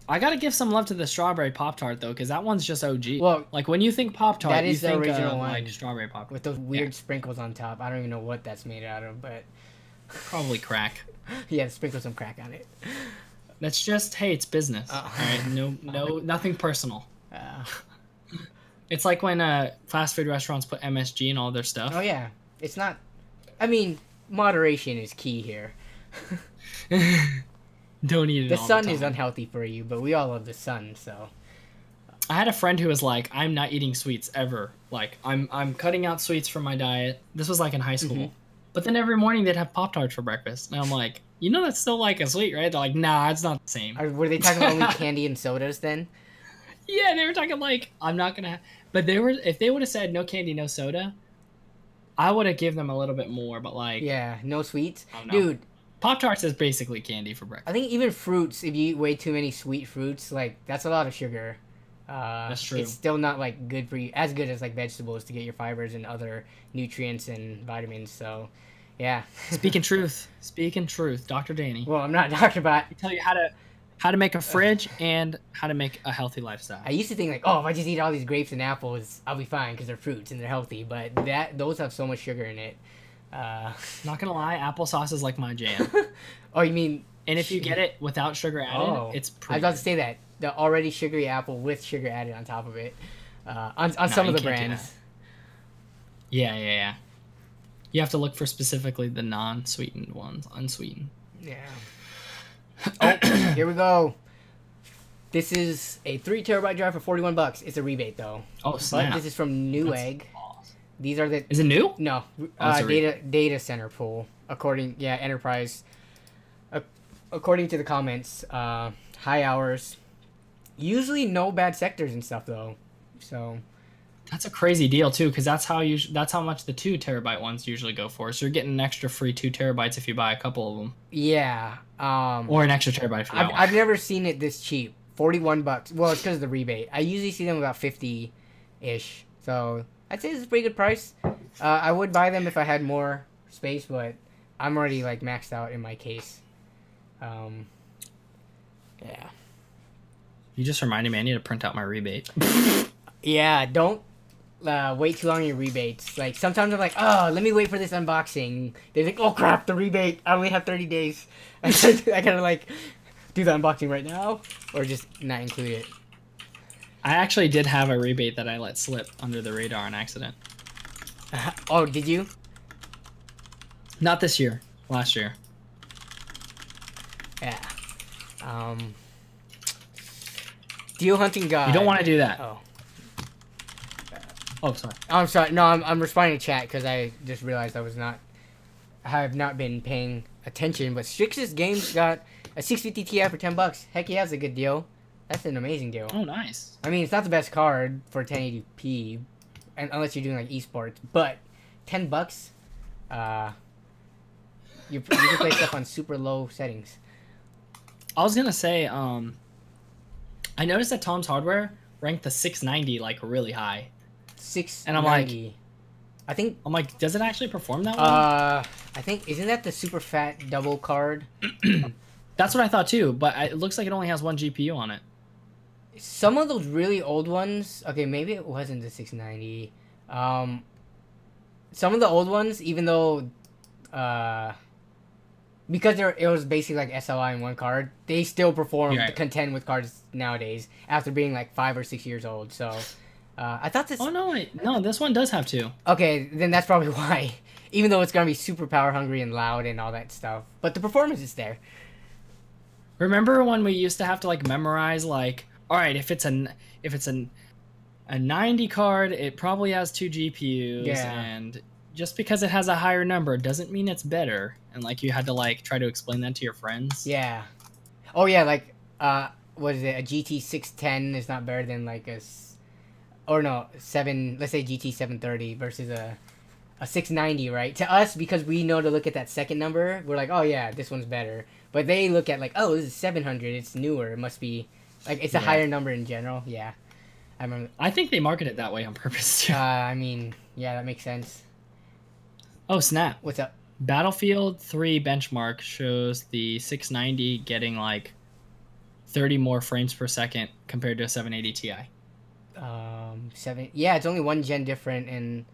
I gotta give some love to the strawberry Pop-Tart, though, because that one's just OG. Well, like, when you think Pop-Tart, that is you think the original one. like strawberry Pop-Tart. With those weird sprinkles on top. I don't even know what that's made out of, but... Probably crack. Yeah, sprinkle some crack on it. That's just, hey, it's business. All right, nothing personal. It's like when fast food restaurants put MSG in all their stuff. Oh yeah, it's not. I mean, moderation is key here. Don't eat it. The sun is unhealthy for you, but we all love the sun, so. I had a friend who was like, "I'm not eating sweets ever. Like, I'm cutting out sweets from my diet." This was like in high school, but then every morning they'd have Pop-Tarts for breakfast, and I'm like, you know that's still like a sweet, right? They're like, nah, it's not the same. Were they talking about only candy and sodas then? Yeah, they were talking like, I'm not gonna. But they were, if they would have said no candy, no soda, I would have given them a little bit more. But like, Yeah, no sweets, I don't know. dude. Pop Tarts is basically candy for I breakfast. think even fruits, if you eat way too many sweet fruits, like that's a lot of sugar. That's true. It's still not like good for you, as good as like vegetables to get your fibers and other nutrients and vitamins. So, yeah. Speaking truth, Dr. Danny. Well, I'm not talking about. I tell you how to make a fridge and how to make a healthy lifestyle. I used to think like, oh, if I just eat all these grapes and apples, I'll be fine because they're fruits and they're healthy. But those have so much sugar in it. Not gonna lie, applesauce is like my jam. Oh, you mean? And if you get it without sugar added, it's I pretty. was about to good. say that the already sugary apple with sugar added on top of it, on No, some of you the can't do brands. Yeah. You have to look for specifically the non-sweetened ones, unsweetened. Yeah. Oh, here we go. This is a 3 terabyte drive for $41. It's a rebate though. Oh But snap! this is from Newegg. Awesome. These are the Is it new? no it's a data center pool according enterprise. According to the comments, high hours. Usually no bad sectors and stuff though. So That's a crazy deal too, because that's how much the 2 terabyte ones usually go for. So you're getting an extra free 2 terabytes if you buy a couple of them, yeah. or an extra terabyte if you buy one. I've never seen it this cheap. $41. Well, it's because of the rebate. I usually see them about 50-ish. So I'd say it's a pretty good price. I would buy them if I had more space, but I'm already like maxed out in my case. Yeah. You just reminded me I need to print out my rebate. Yeah, don't wait too long on your rebates. Like, sometimes I'm like, oh, let me wait for this unboxing. They're like, oh, crap, the rebate. I only have 30 days. I gotta, like, do the unboxing right now or just not include it. I actually did have a rebate that I let slip under the radar on accident. Oh, did you? Not this year. Last year. Yeah. Deal hunting guide. You don't want to do that. Oh. Oh, sorry. I'm sorry. No, I'm responding to chat because I just realized I have not been paying attention. But Strix's Games got a 650 Ti for $10. Heck yeah, that's a good deal. That's an amazing deal. Oh, nice. I mean, it's not the best card for 1080p, unless you're doing like esports. But $10, you can play stuff on super low settings. I was gonna say, I noticed that Tom's Hardware ranked the 690 like really high. 690. And I'm like, does it actually perform that well? I think isn't that the super fat double card? That's what I thought too, but it looks like it only has 1 GPU on it. Some of those really old ones. Okay, maybe it wasn't the 690. Some of the old ones, even though, because it was basically like SLI in one card, they still perform to contend with cards nowadays after being like 5 or 6 years old. So, I thought this. Oh no, this one does have 2. Okay, then that's probably why. Even though it's gonna be super power hungry and loud and all that stuff, but the performance is there. Remember when we used to have to like memorize like, all right, if it's a 90 card, it probably has 2 GPUs, Yeah. and just because it has a higher number doesn't mean it's better. And like you had to like try to explain that to your friends. Yeah. Oh yeah, like what is it? A GT 610 is not better than like let's say GT 730 versus a 690, right? To us, because we know to look at that second number, we're like, oh yeah, this one's better. But they look at like, oh, this is 700, it's newer, it must be like it's a higher number in general. Yeah, I remember. I think they market it that way on purpose too. I mean, yeah, that makes sense. Oh snap! What's up? Battlefield 3 benchmark shows the 690 getting like 30 more frames per second compared to a 780 Ti. 7. Yeah, it's only 1 gen different, and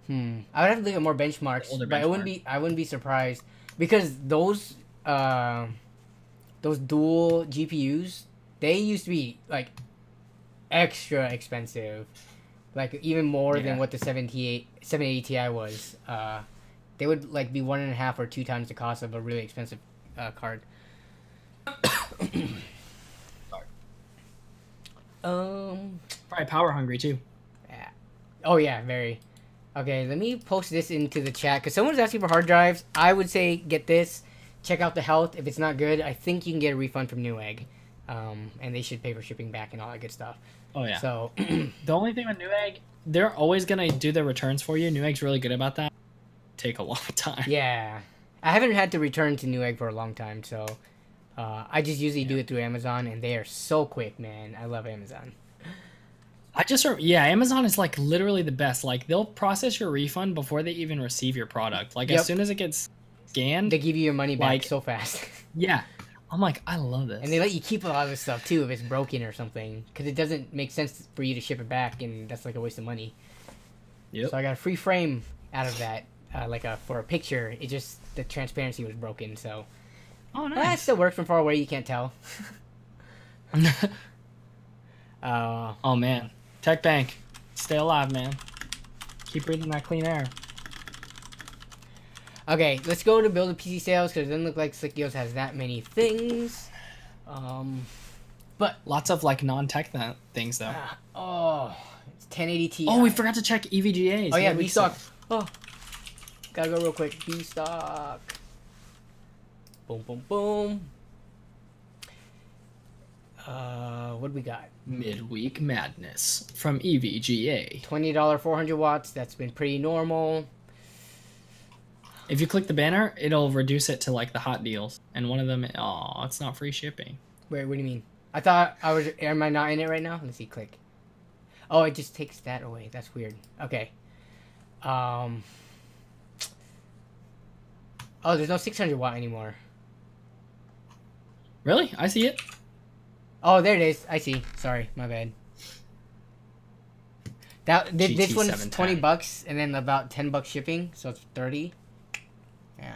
I would have to look at more benchmarks, Older but benchmark. I wouldn't be surprised because those dual GPUs, they used to be like extra expensive, like even more than what the 780 Ti was. They would like be 1.5 or 2 times the cost of a really expensive card. Probably power hungry too. Yeah. Oh yeah, very. Okay, let me post this into the chat because someone's asking for hard drives. I would say get this check out the health. If it's not good, I think you can get a refund from Newegg, and they should pay for shipping back and all that good stuff. Oh yeah. So The only thing with Newegg, they're always gonna do the returns for you. Newegg's really good about that. Take a long time. yeah, I haven't had to return to Newegg for a long time, so I just usually do it through Amazon, and they are so quick, man. I love Amazon. Amazon is like literally the best. Like they'll process your refund before they even receive your product. Like Yep. as soon as it gets scanned, They give you your money back Like- so fast. yeah. I'm like, I love this. And they let you keep a lot of this stuff too if it's broken or something, because it doesn't make sense for you to ship it back, and that's like a waste of money. Yep. So I got a free frame out of that, for a picture. It just the transparency was broken, so Oh that nice. still works from far away. You can't tell. Oh man, Tech Bank, stay alive, man. Keep breathing that clean air. Okay, let's go to build a PC sales because it doesn't look like Slickios has that many things. Lots of like non-tech things though. It's 1080 Ti. Oh, we forgot to check EVGAs. Oh yeah, What did we B stock. say? Oh, gotta go real quick. B stock. Boom, boom, boom. What do we got? Midweek Madness from E EVGA. $20 400 watts. That's been pretty normal. If you click the banner, it'll reduce it to like the hot deals, and one of them, oh, it's not free shipping. Wait, what do you mean? I thought I was. Am I not in it right now? Let's see. Click. Oh, it just takes that away. That's weird. Okay. Oh, there's no 600 watt anymore. Really? I see it. Oh, there it is. I see. Sorry, my bad. This one's GT710. $20 and then about $10 shipping, so it's 30. Yeah.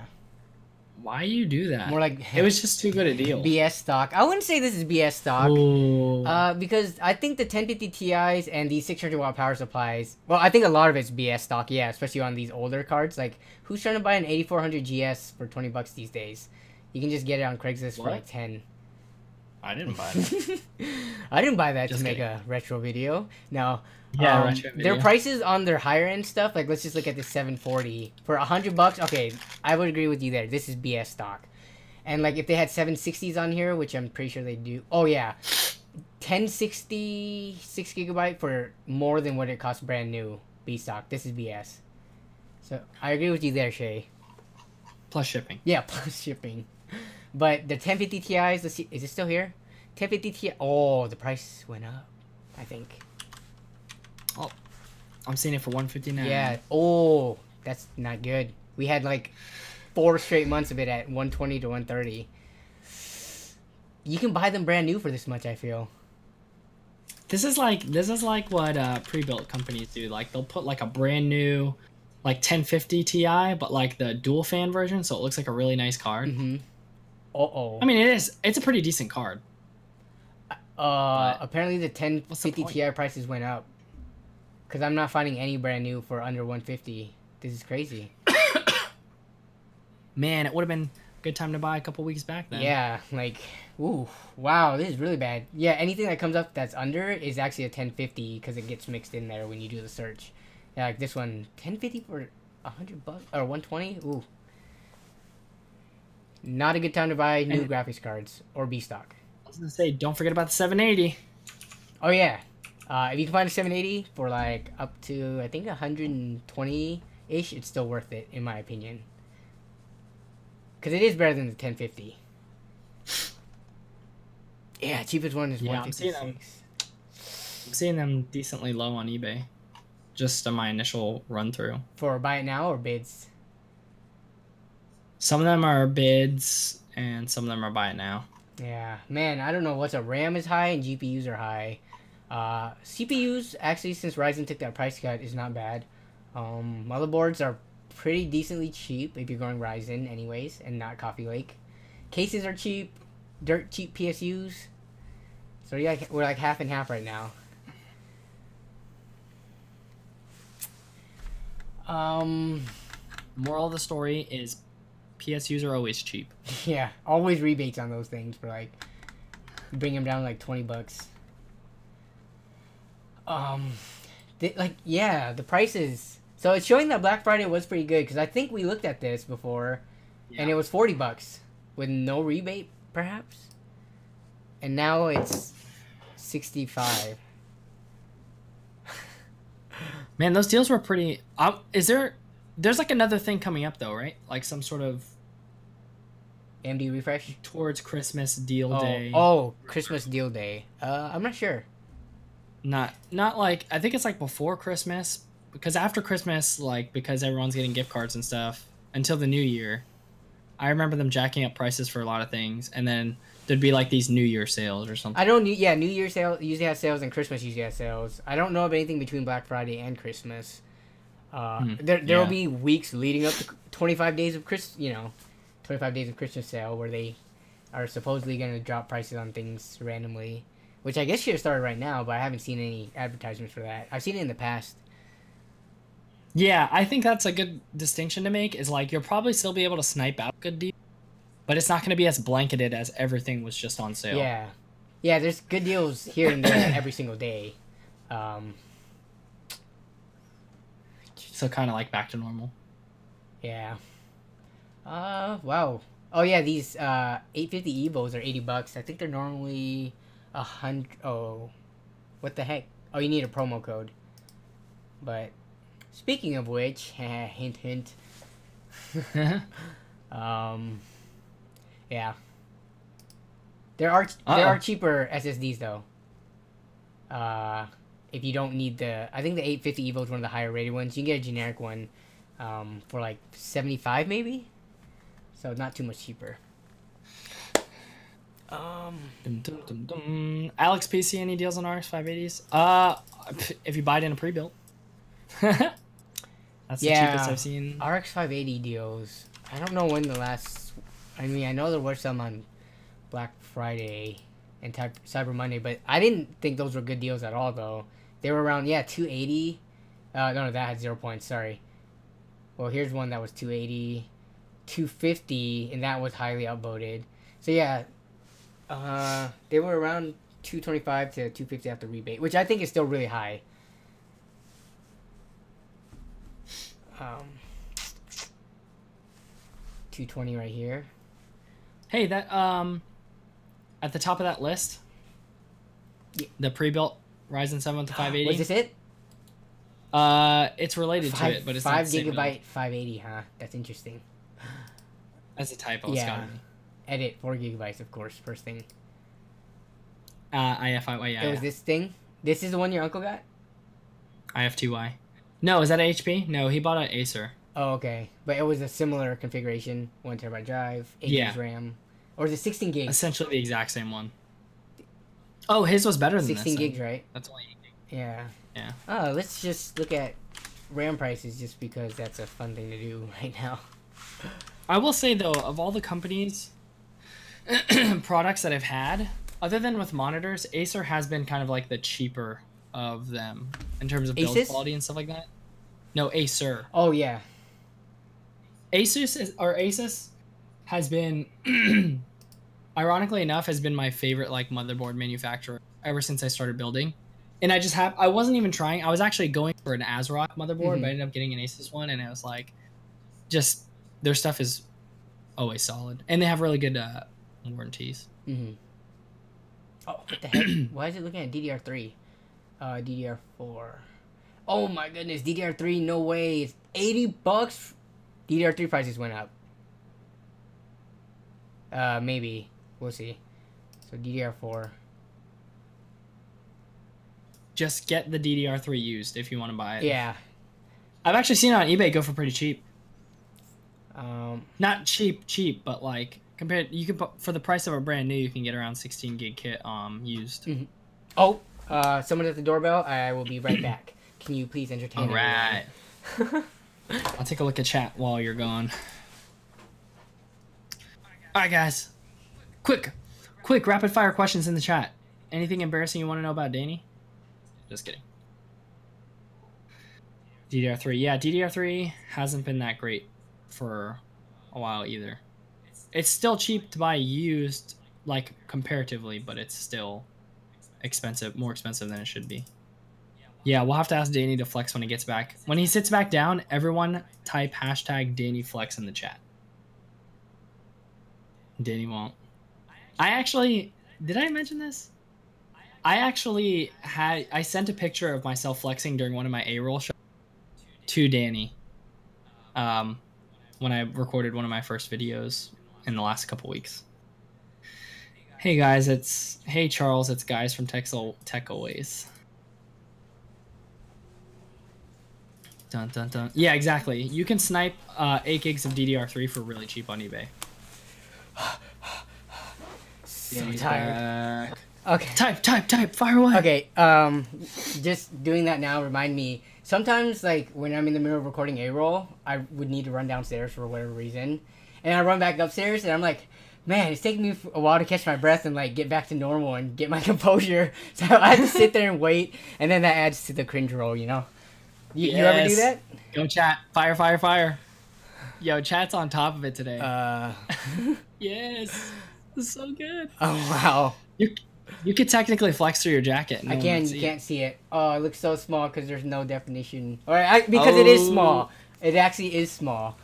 Why you do that? More like It was just too good a deal. BS stock. I wouldn't say this is BS stock. Ooh. Because I think the 1050 Ti's and these 600 watt power supplies. Well, I think a lot of it's BS stock. Yeah, especially on these older cards. Like, who's trying to buy an 8400 GS for $20 these days? You can just get it on Craigslist for What? like 10. I didn't buy it. I didn't buy that Just to make kidding. a retro video. No. Yeah, retro Their video. prices on their higher end stuff, like let's just look at this 740 for $100. Okay, I would agree with you there. This is BS stock. And like if they had 760s on here, which I'm pretty sure they do. Oh yeah, 1060 6GB for more than what it costs brand new. B stock. This is BS. So I agree with you there, Shay. Plus shipping. Yeah, plus shipping. But the 1050 Ti's, let's see, is it still here? 1050 Ti. Oh, the price went up, I think. I'm seeing it for 159. Yeah. Oh, that's not good. We had like 4 straight months of it at 120 to 130. You can buy them brand new for this much, I feel. This is like what pre-built companies do. Like they'll put like a brand new like 1050 Ti, but like the dual fan version, so it looks like a really nice card. Mm-hmm. Uh-oh. I mean, it's a pretty decent card. Apparently the What's the 1050 point? Ti prices went up. Because I'm not finding any brand new for under 150. This is crazy. Man, it would have been a good time to buy a couple weeks back then. Yeah, like, ooh, wow, this is really bad. Yeah, anything that comes up that's under is actually a 1050 because it gets mixed in there when you do the search. Yeah, like this one, 1050 for $100 or 120. Ooh, not a good time to buy new And- graphics cards or B stock. I was gonna say, don't forget about the 780. Oh yeah, if you can find a 780 for like up to I think 120 ish, it's still worth it in my opinion. Because it is better than the 1050. Yeah, cheapest one is Yeah, I'm seeing 156. I'm seeing them decently low on eBay. Just on my initial run through. For buy it now or bids? Some of them are bids, and some of them are buy it now. Yeah, man, I don't know what's up. RAM is high and GPUs are high. CPUs, actually, since Ryzen took that price cut, is not bad. Motherboards are pretty decently cheap if you're going Ryzen anyways, and not Coffee Lake. Cases are cheap, dirt cheap PSUs. So yeah, we're like half and half right now. Moral of the story is PSUs are always cheap. Yeah, always rebates on those things for like bring them down like $20. The prices. So it's showing that Black Friday was pretty good because I think we looked at this before, and it was $40. with no rebate, perhaps. And now it's 65. Man, those deals were pretty. There's like another thing coming up though, right? Like some sort of AMD refresh towards Christmas deal day. Oh, Christmas deal day. I'm not sure. Not like, I think it's like before Christmas, because after Christmas, like, because everyone's getting gift cards and stuff until the new year, I remember them jacking up prices for a lot of things, and then there'd be like these New Year sales or something. New Year sale usually has sales, and Christmas usually has sales. I don't know of anything between Black Friday and Christmas. There will be weeks leading up to 25 days of 25 days of Christmas sale where they are supposedly going to drop prices on things randomly, which I guess should have started right now, but I haven't seen any advertisements for that. I've seen it in the past. Yeah, I think that's a good distinction to make, is like you'll probably still be able to snipe out good deals, but it's not going to be as blanketed as everything was just on sale. Yeah, there's good deals here and there every single day. So kind of like back to normal. Yeah. Wow. Oh yeah, these 850 Evos are $80. I think they're normally 100. Oh, what the heck? Oh, you need a promo code. But speaking of which, hint hint. Yeah. There are cheaper SSDs though. If you don't need I think the 850 Evo is one of the higher rated ones. You can get a generic one for like 75 maybe. So not too much cheaper. Alex PC, any deals on RX 580s? If you buy it in a pre-built. That's the cheapest I've seen. RX 580 deals. I don't know when the last. I mean, I know there were some on Black Friday and Cyber Monday, but I didn't think those were good deals at all, though. They were around 280. No, that had 0 points. Sorry. Well, here's one that was 280, 250, and that was highly outvoted. So yeah, they were around 225 to 250 after rebate, which I think is still really high. 220 right here. Hey, that at the top of that list, the pre-built Ryzen 7 to 580. Was this it? It's related to it, but it's 5 not 5 gigabyte 580, huh? That's interesting. That's a typo. Yeah. Edit 4 gigabytes, of course. First thing. IFI. It was this thing. This is the one your uncle got. IF2Y. No, is that a HP? No, he bought an Acer. Oh, okay. But it was a similar configuration: 1 terabyte drive, 8 gigs RAM, or is it 16 gigs? Essentially the exact same one. Oh, his was better than 16 this. gigs, right? That's only 8 gigs. Yeah. Yeah. Oh, let's just look at RAM prices, just because that's a fun thing to do right now. I will say though, of all the companies, products that I've had, other than with monitors, Acer has been kind of like the cheaper of them in terms of build quality and stuff like that. No, Acer. Oh yeah. Asus has been, ironically enough, has been my favorite like motherboard manufacturer ever since I started building. And I wasn't even trying. I was actually going for an ASRock motherboard, but I ended up getting an Asus one, and it was like, just their stuff is always solid, and they have really good warranties. Oh, what the heck? Why is it looking at DDR3? DDR4. Oh my goodness, DDR3, no way. It's $80. DDR3 prices went up. Maybe. We'll see. So DDR4. Just get the DDR3 used if you want to buy it. Yeah. I've actually seen it on eBay go for pretty cheap. Not cheap, but like compared, you can for the price of a brand new, you can get around 16 gig kit used. Oh, someone at the doorbell. I will be right back. Can you please entertain? All right. I'll take a look at chat while you're gone. All right, guys. Quick rapid fire questions in the chat. Anything embarrassing you want to know about Danny? Just kidding. DDR3. Yeah, DDR3 hasn't been that great for a while either. It's still cheap to buy used, like comparatively, but it's still expensive, more expensive than it should be. Yeah, we'll have to ask Danny to flex when he gets back. When he sits back down, everyone type #DannyFlex in the chat. Danny won't. Did I mention this? I sent a picture of myself flexing during one of my A-roll shows to Danny. When I recorded one of my first videos in the last couple weeks. Hey guys, hey Charles, it's guys from Tech Always. Dun dun dun. Yeah, exactly. You can snipe 8 gigs of DDR3 for really cheap on eBay. So tired. Okay. Type, fire away. Okay, just doing that now remind me. Sometimes, like, when I'm in the middle of recording A-roll, I would need to run downstairs for whatever reason. And I run back upstairs, and I'm like, man, it's taking me a while to catch my breath and, like, get back to normal and get my composure. So I have to sit there and wait, and then that adds to the cringe roll, you know? You ever do that? Go chat. Fire. Yo, chat's on top of it today. Yes. This is so good. Oh, wow. You could technically flex through your jacket. I can't. You can't see it. Oh, it looks so small because there's no definition. Because it is small. It actually is small.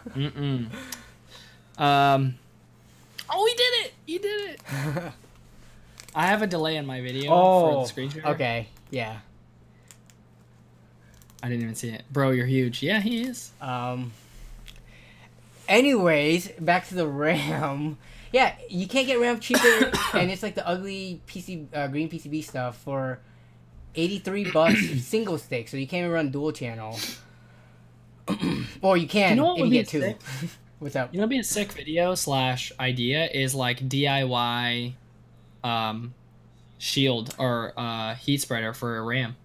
Mm-mm. Oh, he did it! He did it! I have a delay in my video for the screen share. Okay. Yeah. I didn't even see it. Bro, you're huge. Yeah, he is. Anyways, back to the RAM. Yeah, you can't get RAM cheaper, and it's like the ugly green PCB stuff for $83 single stick, so you can't even run dual channel. Or you can if you get 2. What's up? You know what'd be a sick video / idea is like DIY shield or heat spreader for a RAM.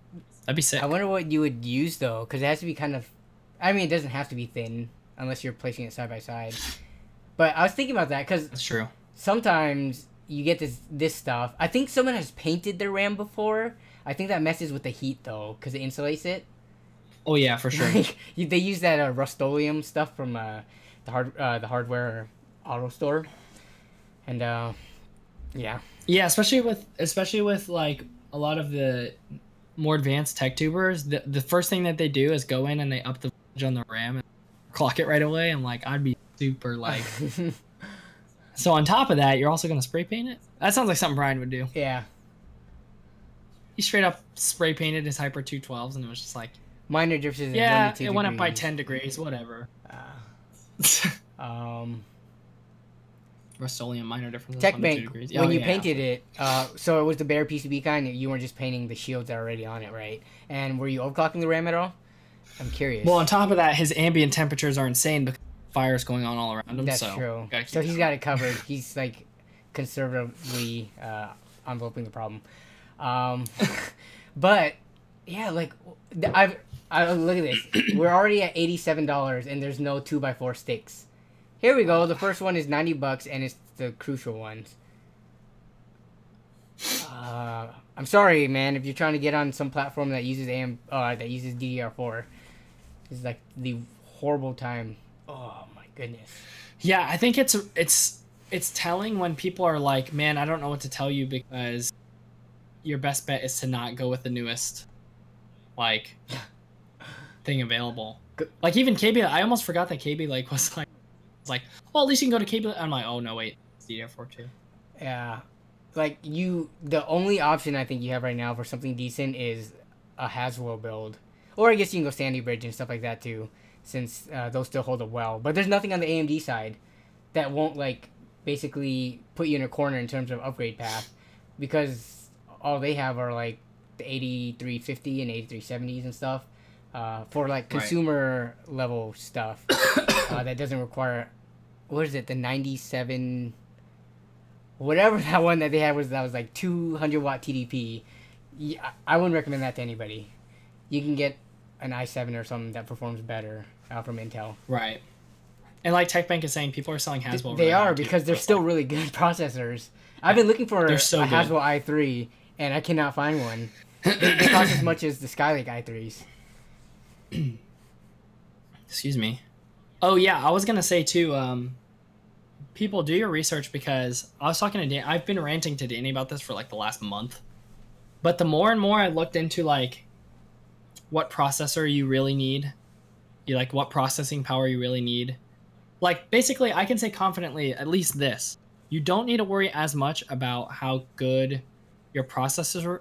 That'd be sick. I wonder what you would use though, because it has to be kind of. I mean, it doesn't have to be thin unless you're placing it side by side. But I was thinking about that because that's true. Sometimes you get this stuff. I think someone has painted their RAM before. I think that messes with the heat though, because it insulates it. Oh yeah, for sure. They use that Rust-Oleum stuff from the hardware auto store, and yeah. Yeah, especially with like a lot of the more advanced tech tubers, the first thing that they do is go in and they up the voltage on the RAM and clock it right away. And like I'd be super like. So on top of that, you're also gonna spray paint it. That sounds like something Brian would do. Yeah. He straight up spray painted his Hyper 212s, and it was just like minor differences. Yeah, it went up by 10 degrees, whatever. Rust-Oleum minor differences. TechBank, when you painted it, so it was the bare PCB kind. You weren't just painting the shields that are already on it, right? And were you overclocking the RAM at all? I'm curious. Well, on top of that, his ambient temperatures are insane because fire's going on all around him. That's true. So he's got it covered. He's like conservatively enveloping the problem. But yeah, like I look at this. We're already at $87, and there's no 2x4 sticks. Here we go. The first one is $90, and it's the crucial ones. I'm sorry, man. If you're trying to get on some platform that uses DDR4, this is like the horrible time. Oh my goodness. Yeah, I think it's telling when people are like, "Man, I don't know what to tell you," because your best bet is to not go with the newest, like, thing available. Like even KB, I almost forgot that KB like was like. Well, at least you can go to cable. I'm like, oh no, wait, it's DDR4 too. Yeah, like the only option I think you have right now for something decent is a Haswell build, or I guess you can go Sandy Bridge and stuff like that too, since those still hold up well. But there's nothing on the AMD side that won't like basically put you in a corner in terms of upgrade path, because all they have are like the 8350 and 8370s and stuff for like consumer level stuff that doesn't require. What is it? The 97, whatever that one that they had was like 200 watt TDP. Yeah, I wouldn't recommend that to anybody. You can get an i7 or something that performs better from Intel. Right. And like TechBank is saying, people are selling Haswell. They are because they're still really good processors. I've been looking for a Haswell i3 and I cannot find one. They cost as much as the Skylake i3s. Excuse me. Oh yeah, I was gonna say too. People, do your research, because I was talking to Dan. I've been ranting to Danny about this for like the last month, but the more and more I looked into like what processor you really need, what processing power you really need, like basically I can say confidently at least this. You don't need to worry as much about how good your processor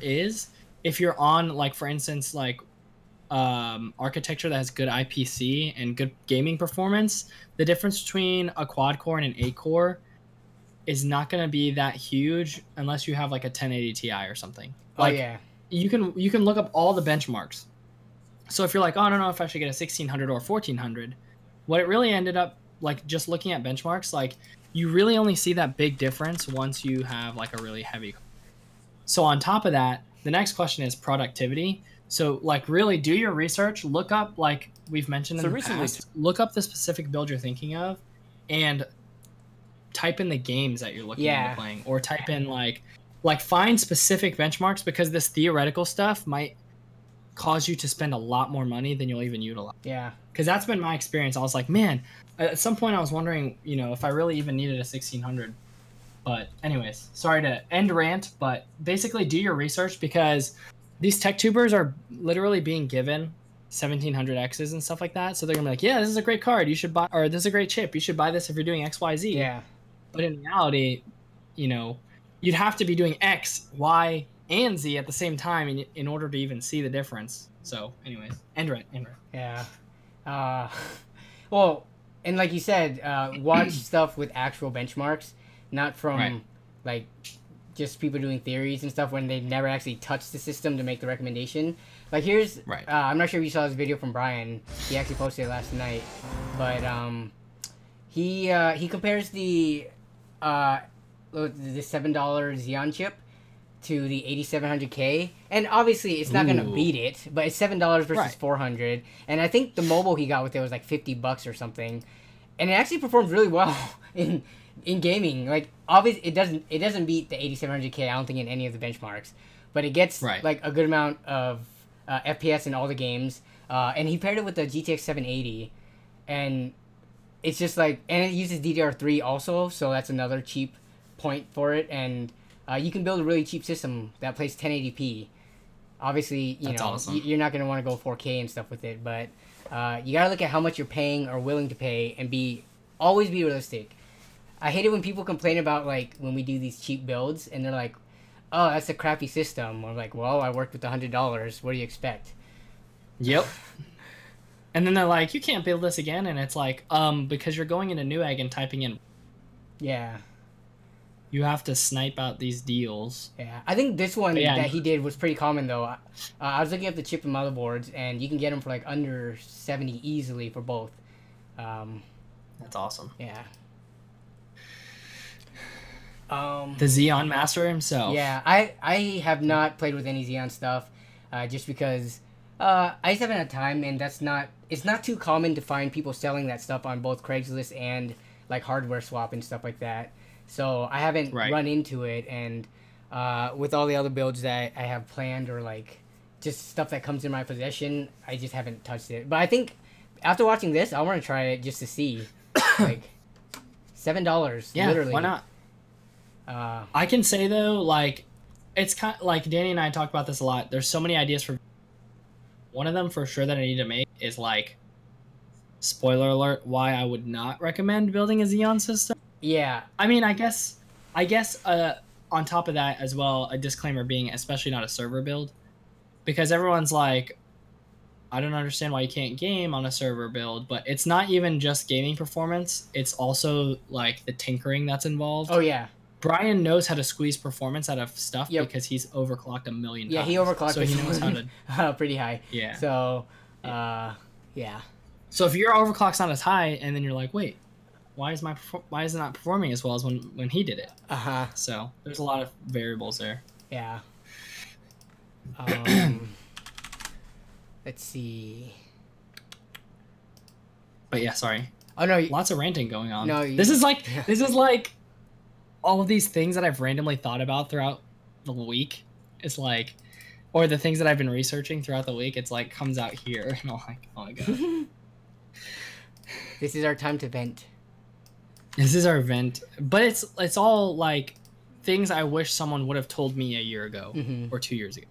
is if you're on, like, for instance, like architecture that has good IPC and good gaming performance. The difference between a quad core and an 8 core is not going to be that huge unless you have like a 1080 Ti or something. Like, oh yeah, you can look up all the benchmarks. So if you're like, oh, I don't know if I should get a 1600 or 1400, what it really ended up, like, just looking at benchmarks, like, you really only see that big difference once you have like a really heavy. So on top of that, the next question is productivity. So, like, really do your research, look up, like we've mentioned in the past, look up the specific build you're thinking of, and type in the games that you're looking into playing, or type in like find specific benchmarks, because this theoretical stuff might cause you to spend a lot more money than you'll even utilize. Yeah. Because that's been my experience. I was like, man, at some point I was wondering, you know, if I really even needed a 1600. But anyways, sorry to end rant, but basically do your research, because these tech tubers are literally being given 1700Xs and stuff like that. So they're gonna be like, yeah, this is a great card, you should buy, or this is a great chip, you should buy this if you're doing XYZ. Yeah. But in reality, you know, you'd have to be doing X, Y, and Z at the same time in order to even see the difference. So anyways, end rant. Yeah. Well, and like you said, watch stuff with actual benchmarks, not from like just people doing theories and stuff when they never actually touched the system to make the recommendation. Like, here's I'm not sure if you saw this video from Brian. He actually posted it last night, but he compares the $7 Xeon chip to the 8700K, and obviously it's not gonna beat it, but it's $7 versus 400, and I think the mobile he got with it was like $50 or something, and it actually performs really well in gaming. Like, obviously it doesn't beat the 8700K, I don't think, in any of the benchmarks, but it gets like a good amount of FPS in all the games, and he paired it with the GTX 780, and it's just like, and it uses DDR3 also, so that's another cheap point for it, and you can build a really cheap system that plays 1080p. Obviously, you know, awesome. You're not going to want to go 4K and stuff with it, but you got to look at how much you're paying or willing to pay, and always be realistic. I hate it when people complain about, like, when we do these cheap builds, and they're like, oh, that's a crappy system. Or like, well, I worked with $100. What do you expect? Yep. And then they're like, you can't build this again, and it's like, because you're going into Newegg and typing in. Yeah. You have to snipe out these deals. Yeah, I think this one that he did was pretty common, though. I was looking at the chip and motherboards, and you can get them for like under 70 easily for both. That's awesome. Yeah. The Xeon Master himself. Yeah, I have not played with any Xeon stuff, just because I just haven't had time, and it's not too common to find people selling that stuff on both Craigslist and like Hardware Swap and stuff like that. So I haven't run into it, and with all the other builds that I have planned, or like just stuff that comes in my possession, I just haven't touched it. But I think after watching this, I want to try it just to see. Like, $7, literally. Why not? I can say though, like, it's kind of like Danny and I talk about this a lot. There's so many ideas for. One of them for sure that I need to make is, like, spoiler alert, why I would not recommend building a Xeon system. Yeah. I mean, I guess on top of that as well, a disclaimer being especially not a server build, because everyone's like, I don't understand why you can't game on a server build, but it's not even just gaming performance. It's also like the tinkering that's involved. Oh yeah. Brian knows how to squeeze performance out of stuff because he's overclocked a million times. Yeah, he overclocked, so he knows how to pretty high. Yeah. So, yeah. So if your overclock's not as high, and then you're like, wait, why is it not performing as well as when he did it? So there's a lot of variables there. Yeah. Let's see. But yeah, sorry. Oh no, lots of ranting going on. No, this is like all of these things that I've randomly thought about throughout the week. It's like, or the things that I've been researching throughout the week. It's like comes out here, and I'm like, oh my god. This is our time to vent. This is our vent, but it's all like things I wish someone would have told me a year ago or 2 years ago.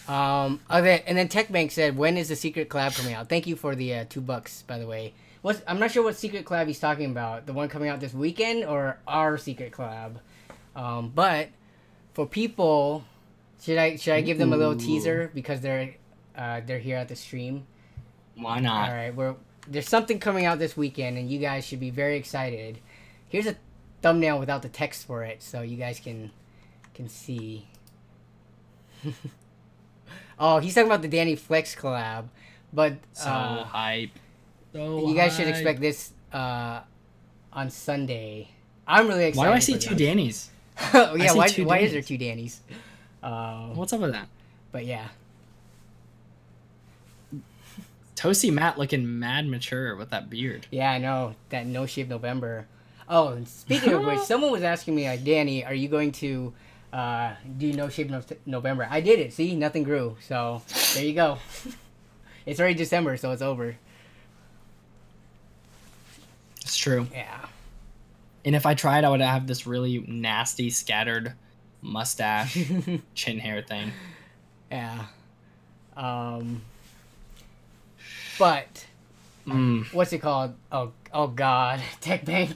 Okay, and then TechBank said, "When is the secret collab coming out?" Thank you for the $2, by the way. I'm not sure what secret collab he's talking about. The one coming out this weekend or our secret collab. But for people, should I give them a little teaser because they're here at the stream? Why not? All right, there's something coming out this weekend, and you guys should be very excited. Here's a thumbnail without the text for it, so you guys can see. Oh, he's talking about the Danny Flex collab, but So hype. So you guys should hype. expect this on Sunday. I'm really excited. Why do I see for two this. Dannys? Oh, yeah, see why two is there Dannys. two Dannys? What's up with that? But yeah. Toasty Matt looking mad mature with that beard. Yeah, I know. That No Shave November. Oh, and speaking of which, someone was asking me, like, Danny, are you going to do No Shave November? I did it. See? Nothing grew. So, there you go. It's already December, so it's over. It's true. Yeah. And if I tried, I would have this really nasty scattered mustache chin hair thing. Yeah. But what's it called? Oh God, TechBank.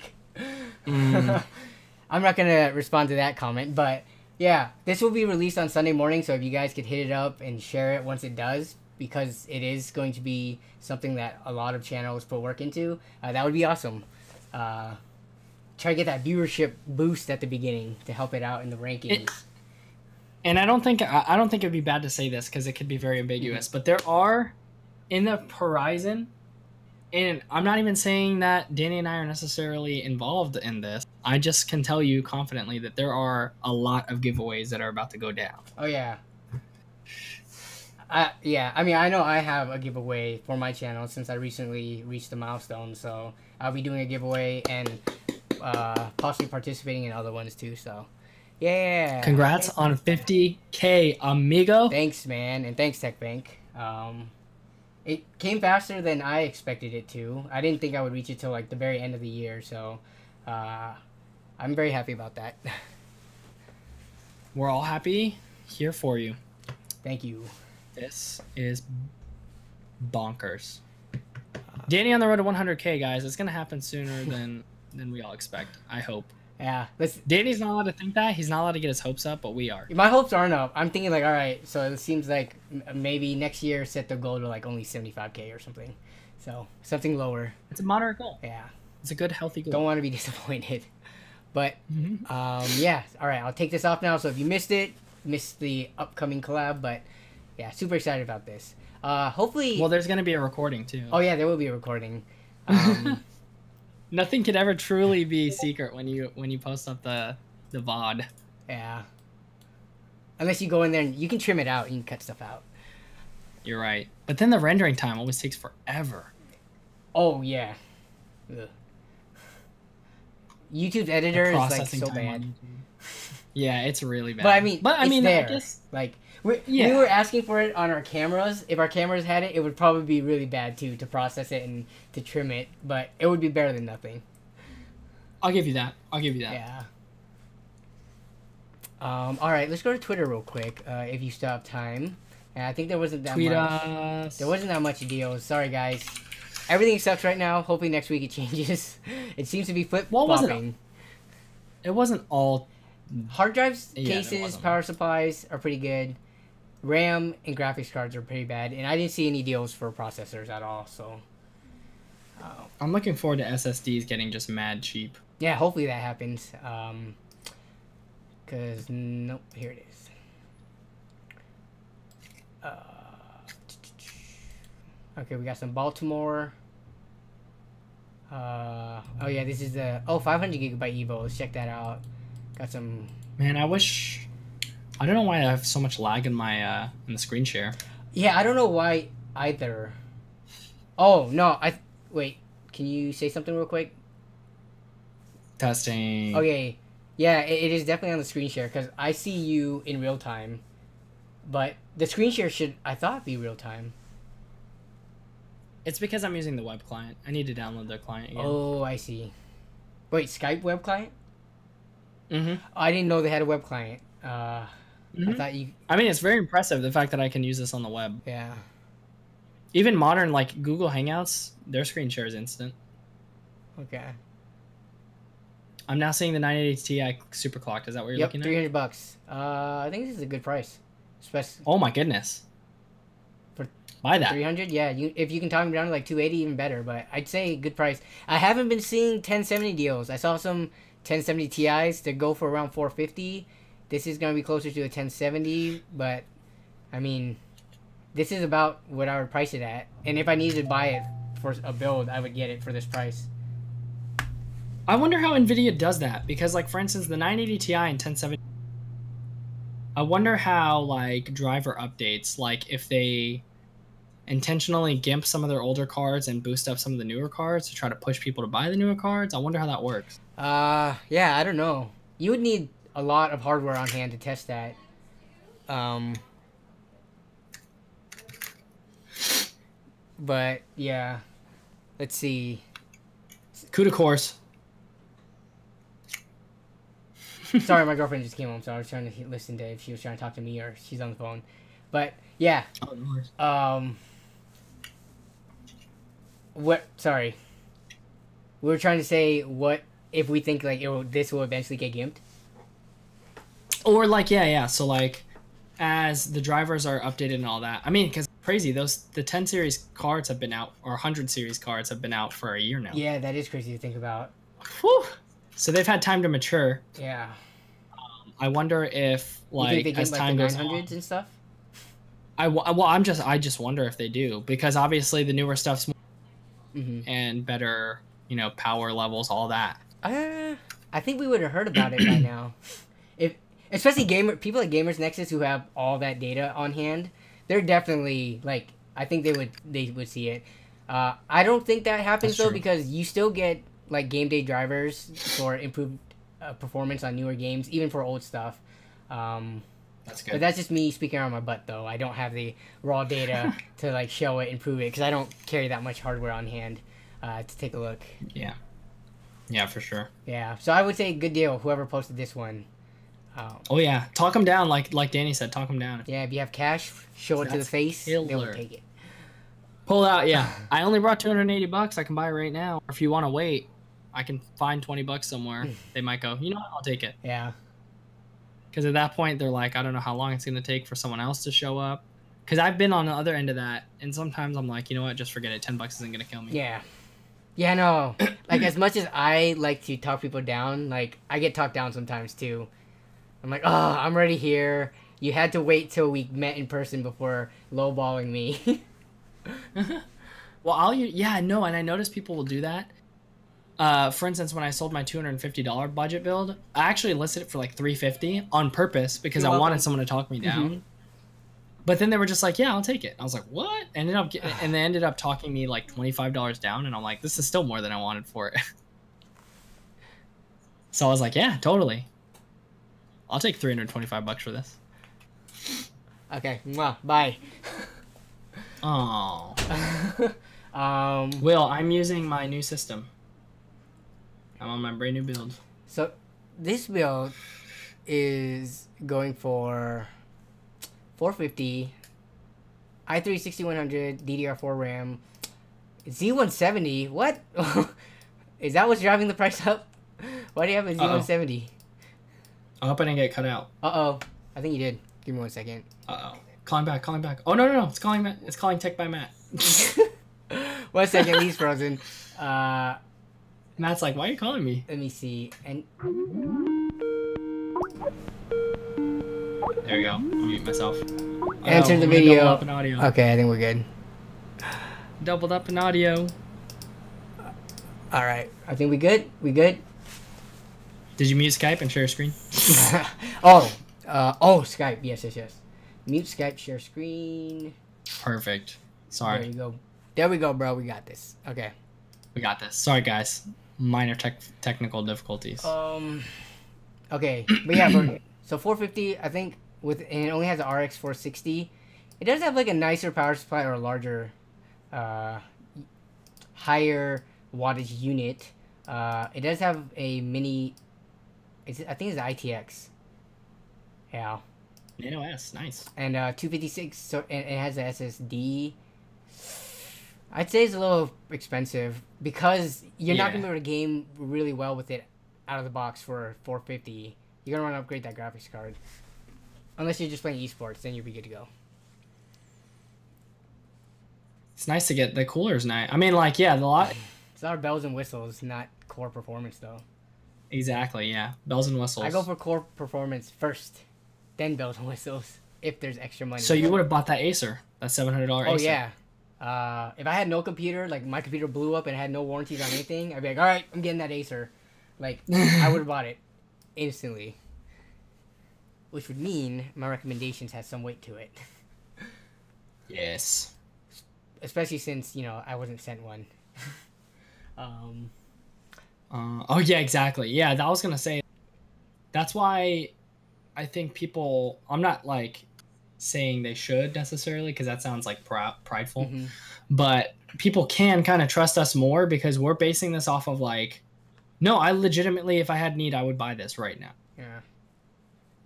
I'm not gonna respond to that comment, but yeah, this will be released on Sunday morning. So if you guys could hit it up and share it once it does, because it is going to be something that a lot of channels put work into, that would be awesome. Try to get that viewership boost at the beginning to help it out in the rankings. And I don't think it'd be bad to say this because it could be very ambiguous, but there are in the horizon, and I'm not even saying that Danny and I are necessarily involved in this. I just can tell you confidently that there are a lot of giveaways that are about to go down. Oh yeah. Yeah, I mean, I know I have a giveaway for my channel since I recently reached the milestone, so I'll be doing a giveaway and possibly participating in other ones too, so yeah. Congrats on 50K, amigo. Thanks, man, and thanks, TechBank. It came faster than I expected it to. I didn't think I would reach it till like the very end of the year, so I'm very happy about that. We're all happy here for you. Thank you. This is bonkers. Danny on the road to 100K, guys. It's gonna happen sooner than we all expect. I hope. Yeah, Danny's not allowed to think that. He's not allowed to get his hopes up, but we are. my hopes aren't up. I'm thinking like, all right, so it seems like maybe next year set the goal to like only 75K or something. So something lower. It's a moderate goal. Yeah. It's a good, healthy goal. Don't want to be disappointed. But yeah, all right, I'll take this off now. So if you missed the upcoming collab, but yeah, super excited about this. Hopefully. Well, there's gonna be a recording too. Oh yeah, there will be a recording. Nothing could ever truly be secret when you post up the VOD. Yeah. Unless you go in there and you can trim it out, you can cut stuff out. You're right, but then the rendering time always takes forever. Oh yeah. Ugh. YouTube's editor is like so bad. Yeah, it's really bad. But I mean, there. I guess Like we were asking for it on our cameras. If our cameras had it, it would probably be really bad too to process it and to trim it. But it would be better than nothing. I'll give you that. Yeah. All right, let's go to Twitter real quick. If you still have time. And I think there wasn't that Tweet much. us. There wasn't that much deals. Sorry guys. Everything sucks right now. Hopefully next week it changes. It seems to be flip-flopping. It wasn't all. Hard drives, Yeah, there cases, wasn't. power supplies are pretty good. RAM and graphics cards are pretty bad, and I didn't see any deals for processors at all. So, I'm looking forward to SSDs getting just mad cheap. yeah, hopefully that happens. Cause nope, here it is. Okay, we got some Baltimore. Oh yeah, this is the 500 gigabyte Evo. Let's check that out. Got some. Man, I wish. I don't know why I have so much lag in my in the screen share. Yeah, I don't know why either. Oh no, wait. Can you say something real quick? Testing. Okay, yeah, it is definitely on the screen share because I see you in real time, but the screen share should I thought be real time. It's because I'm using the web client. I need to download the client again. Oh, I see. Wait, Skype web client? Mm-hmm. I didn't know they had a web client. I Mhm. thought you. I mean, it's very impressive the fact that I can use this on the web. Yeah. Even modern like Google Hangouts, their screen share is instant. Okay. I'm now seeing the 980 Ti super clocked. Is that what you're Yep. looking at? $300. I think this is a good price. Especially Oh my goodness. For Buy that. 300. Yeah. If you can talk me down to like 280, even better. But I'd say good price. I haven't been seeing 1070 deals. I saw some 1070 Ti's that go for around 450. This is gonna be closer to a 1070, but I mean, this is about what I would price it at. And if I needed to buy it for a build, I would get it for this price. I wonder how Nvidia does that because, like, for instance, the 980 Ti and 1070. I wonder how like driver updates, like if they intentionally gimp some of their older cards and boost up some of the newer cards to try to push people to buy the newer cards. I wonder how that works. Yeah, I don't know. You would need a lot of hardware on hand to test that. But yeah, let's see. Coup de course. Sorry, my girlfriend just came home, so I was trying to listen to if she was trying to talk to me or she's on the phone. But yeah, Oh, no worries. what? Sorry, we were trying to say what if we think like this will eventually get gimped. Or like yeah. So like, as the drivers are updated and all that. I mean, because crazy the 10 series cards have been out, or 100 series cards have been out for a year now. Yeah, that is crazy to think about. Whew. So they've had time to mature. Yeah. I wonder if You think like they as get time like goes the on. 900s and stuff? I just wonder if they do, because obviously the newer stuff's more Mm-hmm. and better, power levels, all that. I think we would have heard about it by now. If especially people like Gamers Nexus who have all that data on hand, they're definitely like I think they would see it. I don't think that happens That's though true. because you still get like game day drivers for improved performance on newer games, even for old stuff. That's But good. that's just me speaking on my butt though. I don't have the raw data to like show it and prove it because I don't carry that much hardware on hand to take a look. Yeah, for sure. Yeah, so I would say good deal. Whoever posted this one. Oh yeah, talk them down, like Danny said, talk them down. Yeah, if you have cash, show it to the That's face. They will killer. take it. Pull out, yeah. I only brought $280. I can buy it right now. Or if you want to wait, I can find $20 somewhere. They might go, you know what? I'll take it. Yeah. Because at that point, they're like, I don't know how long it's going to take for someone else to show up. Because I've been on the other end of that, and sometimes I'm like, you know what? Just forget it. $10 isn't going to kill me. Yeah. Yeah, no. Like, as much as I like to talk people down, like, I get talked down sometimes, too. I'm like, oh, I'm already here. You had to wait till we met in person before lowballing me. Well, and I noticed people will do that. For instance, when I sold my $250 budget build, I actually listed it for like $350 on purpose because You're I wanted welcome. someone to talk me down. But then they were just like, "Yeah, I'll take it." I was like, "What?" And they ended up talking me like $25 down, and I'm like, "This is still more than I wanted for it." So I was like, "Yeah, totally. I'll take $325 for this." Okay, well, bye. Oh, um, Will, I'm using my new system. I'm on my brand new build. so this build is going for 450, i3 6100, DDR4 RAM, Z170. What? Is that what's driving the price up? Why do you have a Z170? I hope I didn't get cut out. Uh-oh. I think you did. Give me 1 second. Uh oh. Calling back. Oh no. It's calling Matt. It's calling Tech by Matt. 1 second, he's frozen. Matt's like, why are you calling me? Let me see. And There we go. I'll mute myself. Answer the I'm gonna video. Double up in audio. okay, I think we're good. Doubled up in audio. All right. I think we good. We good. Did you mute Skype and share screen? oh, Skype. Yes. Mute Skype, share screen. Perfect. There Sorry. you go. There we go, bro. We got this. Okay. We got this. Sorry, guys. Minor technical difficulties. Okay, but yeah, so 450, I think, and it only has an RX 460. It does have like a nicer power supply or a larger, higher wattage unit. It does have a mini. I think it's an ITX. Yeah. Nano S, nice. And 256, so and it has a SSD. I'd say it's a little expensive because you're not gonna be able to game really well with it out of the box for 450. You're gonna want to upgrade that graphics card, unless you're just playing esports. Then you'll be good to go. It's nice to get the cooler's nice. I mean, like, yeah, the lot. It's a lot of bells and whistles, not core performance though. Exactly, yeah, bells and whistles. I go for core performance first, then bells and whistles if there's extra money. So you would have bought that Acer, that $700 Acer. Oh yeah. If I had no computer, like my computer blew up and had no warranties on anything, I'd be like, all right, I'm getting that Acer. Like, I would have bought it instantly. Which would mean my recommendations had some weight to it. Yes. Especially since, you know, I wasn't sent one. Oh yeah, exactly. Yeah, that was gonna say. That's why I think people. I'm not like saying they should necessarily, because that sounds like prideful, but people can kind of trust us more because we're basing this off of like, no, I legitimately, if I had need, I would buy this right now. Yeah.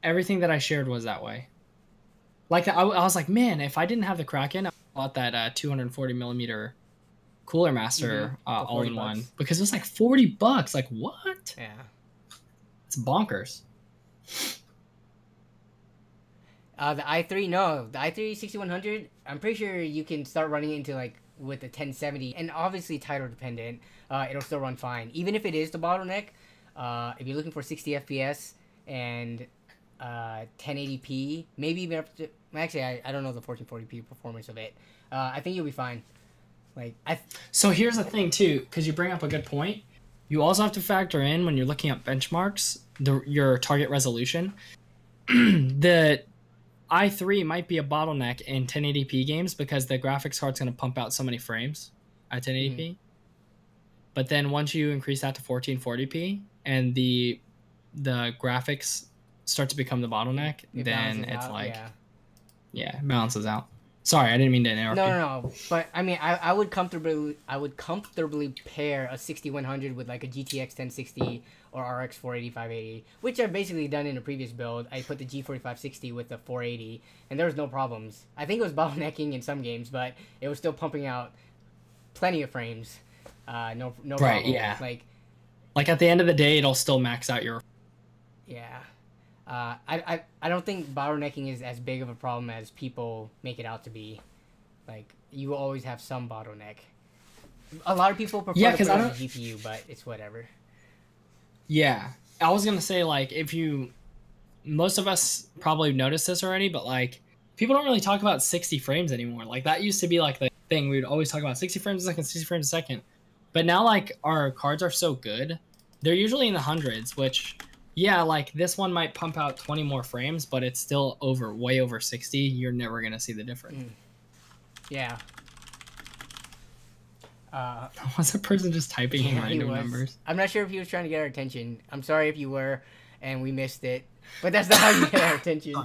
Everything that I shared was that way. Like I was like, man, if I didn't have the Kraken, I bought that 240 millimeter Cooler Master all in one, because it was like $40. Like what? Yeah. It's bonkers. The i3, no, the i3 6100. I'm pretty sure you can start running into like with the 1070, and obviously title dependent. It'll still run fine, even if it is the bottleneck. If you're looking for 60 FPS and 1080p, maybe even up to, actually I don't know the 1440p performance of it. I think you'll be fine. Like So here's the thing too, because you bring up a good point. You also have to factor in when you're looking at benchmarks, your target resolution. The i3 might be a bottleneck in 1080p games because the graphics card's going to pump out so many frames at 1080p. But then once you increase that to 1440p and the graphics start to become the bottleneck, then it's like, yeah, it balances out. Sorry, I didn't mean to interrupt you. No. But I mean, I would comfortably pair a 6100 with like a GTX 1060 or RX 480 580, which I've basically done in a previous build. I put the G4560 with the 480, and there was no problems. I think it was bottlenecking in some games, but it was still pumping out plenty of frames. No right, problem. Yeah. Like at the end of the day, it'll still max out your. Yeah. I don't think bottlenecking is as big of a problem as people make it out to be. Like, you will always have some bottleneck. A lot of people prefer to put it on the GPU, but it's whatever. Yeah. I was going to say, like, most of us probably noticed this already, but, like, people don't really talk about 60 frames anymore. Like, that used to be, like, the thing. We'd always talk about 60 frames a second, 60 frames a second. But now, like, our cards are so good. They're usually in the hundreds, which... Yeah, like this one might pump out 20 more frames, but it's still way over 60. You're never going to see the difference. Yeah. Was that person just typing in random numbers? I'm not sure if he was trying to get our attention. I'm sorry if you were and we missed it, but that's not how you get our attention.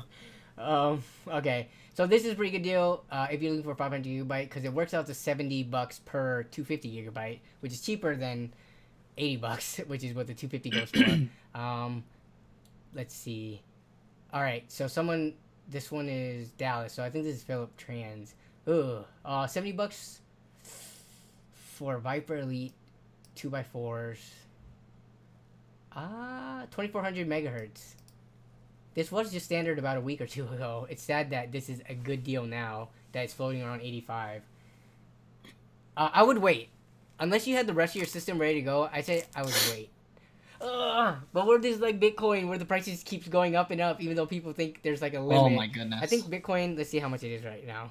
Okay. So this is a pretty good deal if you're looking for 500 gigabyte, because it works out to $70 per 250 gigabyte, which is cheaper than $80, which is what the 250 goes for. Let's see. All right, so this one is Dallas, so I think this is Philip Trans. $70 for Viper Elite 2x4s. 2400 megahertz. This was just standard about a week or two ago. It's sad that this is a good deal now that it's floating around 85. I would wait. Unless you had the rest of your system ready to go, I say I would wait. But what if there's like Bitcoin where the prices keeps going up and up even though people think there's like a limit? Oh my goodness. I think Bitcoin, let's see how much it is right now.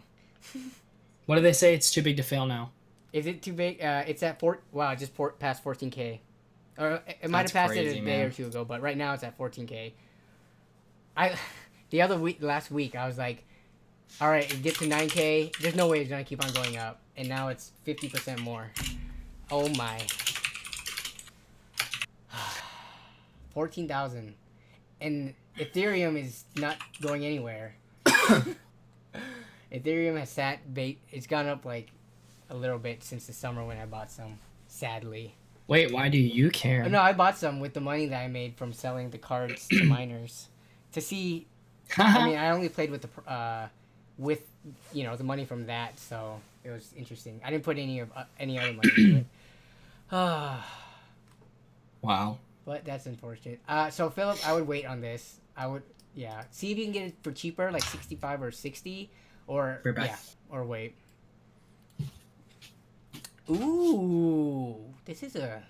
What do they say? It's too big to fail now. Is it too big? It's at it just past 14K. Or it might have passed it a day or two ago, but right now it's at 14K. Last week I was like, all right, it dipped to 9K. There's no way it's gonna keep on going up, and now it's 50% more. Oh my. 14,000. And Ethereum is not going anywhere. Ethereum has it's gone up like a little bit since the summer when I bought some, sadly. Wait, why do you care? No, I bought some with the money that I made from selling the cards to miners to see I mean, I only played with with the money from that, so it was interesting. I didn't put any other money into it. Wow. But that's unfortunate. So Philip, I would wait on this. I would, yeah, see if you can get it for cheaper, like 65 or 60, or Right back. yeah, or wait. Ooh, this is a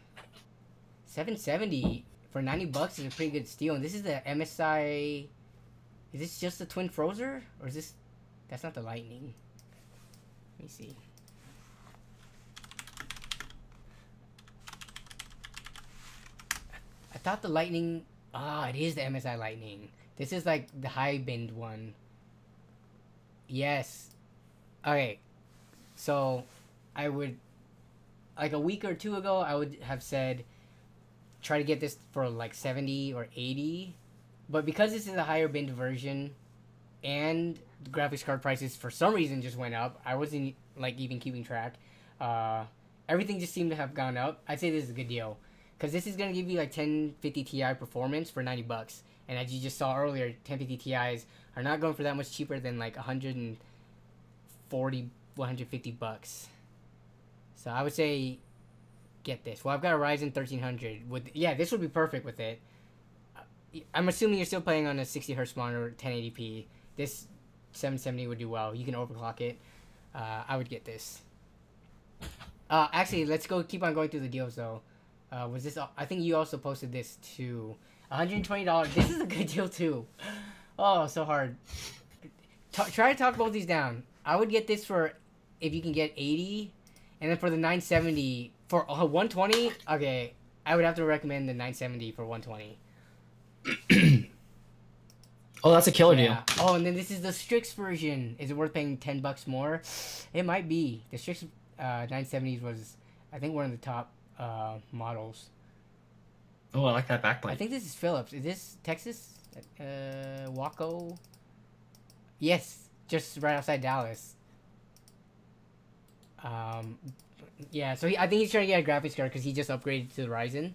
770 for $90 is a pretty good steal, and this is the MSI. Is this just the Twin Frozer, or is this? That's not the Lightning. Let me see. I thought the Lightning. It is the MSI Lightning. This is like the high bend one. Yes. Okay. So, I would, like a week or two ago, I would have said, try to get this for like 70 or 80. But because this is a higher bend version, and the graphics card prices for some reason just went up, I wasn't like even keeping track. Everything just seemed to have gone up. I'd say this is a good deal. Because this is going to give you like 1050 Ti performance for $90. And as you just saw earlier, 1050 Ti's are not going for that much cheaper than like 140, 150 bucks. So I would say get this. Well, I've got a Ryzen 1300. This would be perfect with it. I'm assuming you're still playing on a 60 Hz monitor, 1080p. This 770 would do well. You can overclock it. I would get this. Actually, let's keep on going through the deals though. Was this? I think you also posted this too. $120. This is a good deal too. Oh, so hard. Try to talk both these down. I would get this for, if you can get 80, and then for the 970 for 120. Okay, I would have to recommend the 970 for 120. Oh, that's a killer deal. Oh, and then this is the Strix version. Is it worth paying $10 more? It might be. The Strix 970s was, I think, one of the top models. Oh, I like that backplate. I think this is Philips. Is this Texas? Waco? Yes, just right outside Dallas. Yeah, so I think he's trying to get a graphics card because he just upgraded to the Ryzen.